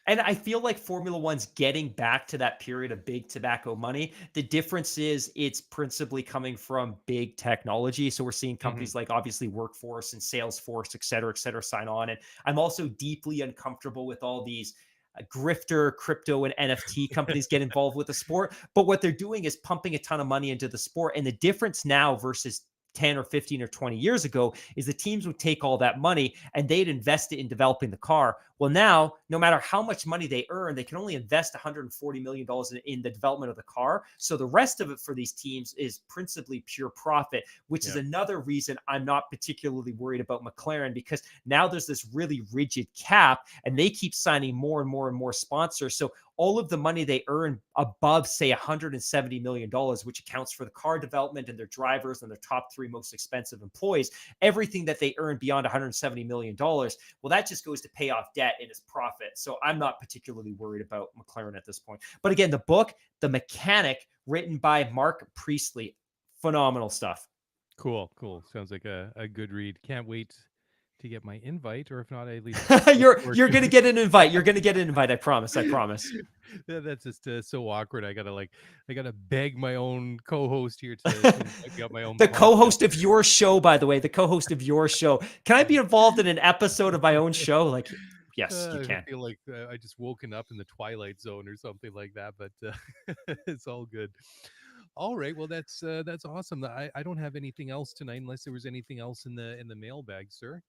And I feel like Formula One's getting back to that period of big tobacco money. The difference is it's principally coming from big technology. So we're seeing Hmm. companies like obviously Workforce and Salesforce, et cetera, sign on. And I'm also deeply uncomfortable with all these grifter crypto and NFT companies get involved with the sport. But what they're doing is pumping a ton of money into the sport. And the difference now versus 10 or 15 or 20 years ago is the teams would take all that money and they'd invest it in developing the car. Well, now, no matter how much money they earn, they can only invest $140 million in the development of the car. So the rest of it for these teams is principally pure profit, which is Yeah. another reason I'm not particularly worried about McLaren, because now there's this really rigid cap and they keep signing more and more and more sponsors. So all of the money they earn above, say, $170 million, which accounts for the car development and their drivers and their top three most expensive employees, everything that they earn beyond $170 million, well, that just goes to pay off debt and is profit. So I'm not particularly worried about McLaren at this point. But again, the book, The Mechanic, written by Mark Priestley, phenomenal stuff. Cool, cool. Sounds like a good read. Can't wait to get my invite, or if not, I at least look forward You're to gonna get an invite. You're gonna get an invite. I promise. I promise. That's just so awkward. I gotta beg my own co-host here to invite me on my own The podcast. co-host of your show, by the way, the co-host of your show. Can I be involved in an episode of my own show? Like, yes, you I can. feel like I just woken up in the Twilight Zone or something like that, but it's all good. All right, well that's awesome. I don't have anything else tonight unless there was anything else in the mailbag, sir.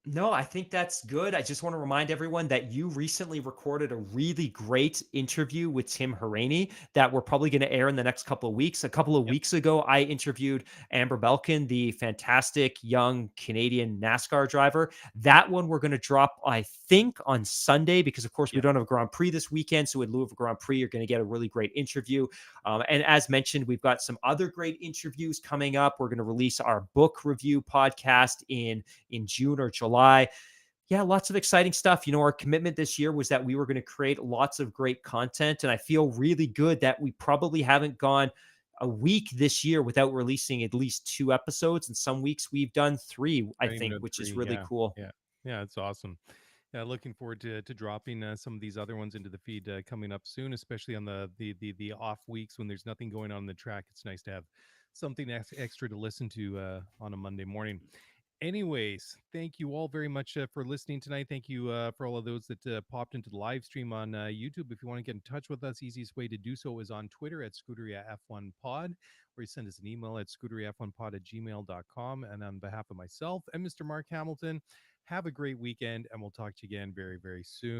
No, I think that's good. I just want to remind everyone that you recently recorded a really great interview with Tim Haraney that we're probably going to air in the next couple of weeks. A couple of Yep. weeks ago, I interviewed Amber Belkin, the fantastic young Canadian NASCAR driver. That one we're going to drop, I think, on Sunday because, of course, we Yep. don't have a Grand Prix this weekend. So in lieu of a Grand Prix, you're going to get a really great interview. And as mentioned, we've got some other great interviews coming up. We're going to release our book review podcast in June or July. Yeah, lots of exciting stuff. You know, our commitment this year was that we were going to create lots of great content. And I feel really good that we probably haven't gone a week this year without releasing at least 2 episodes. And some weeks we've done 3, I Not even think, at which is 3. really Yeah. cool. Yeah. Yeah, it's awesome. Yeah, looking forward to dropping some of these other ones into the feed coming up soon, especially on the off weeks when there's nothing going on in the track. It's nice to have something extra to listen to on a Monday morning. Anyways, thank you all very much for listening tonight. Thank you for all of those that popped into the live stream on YouTube. If you want to get in touch with us, easiest way to do so is on Twitter at Scuderia F1 Pod, or you send us an email at scuderiaf1pod at gmail.com. And on behalf of myself and Mr. Mark Hamilton, have a great weekend, and we'll talk to you again very, very soon.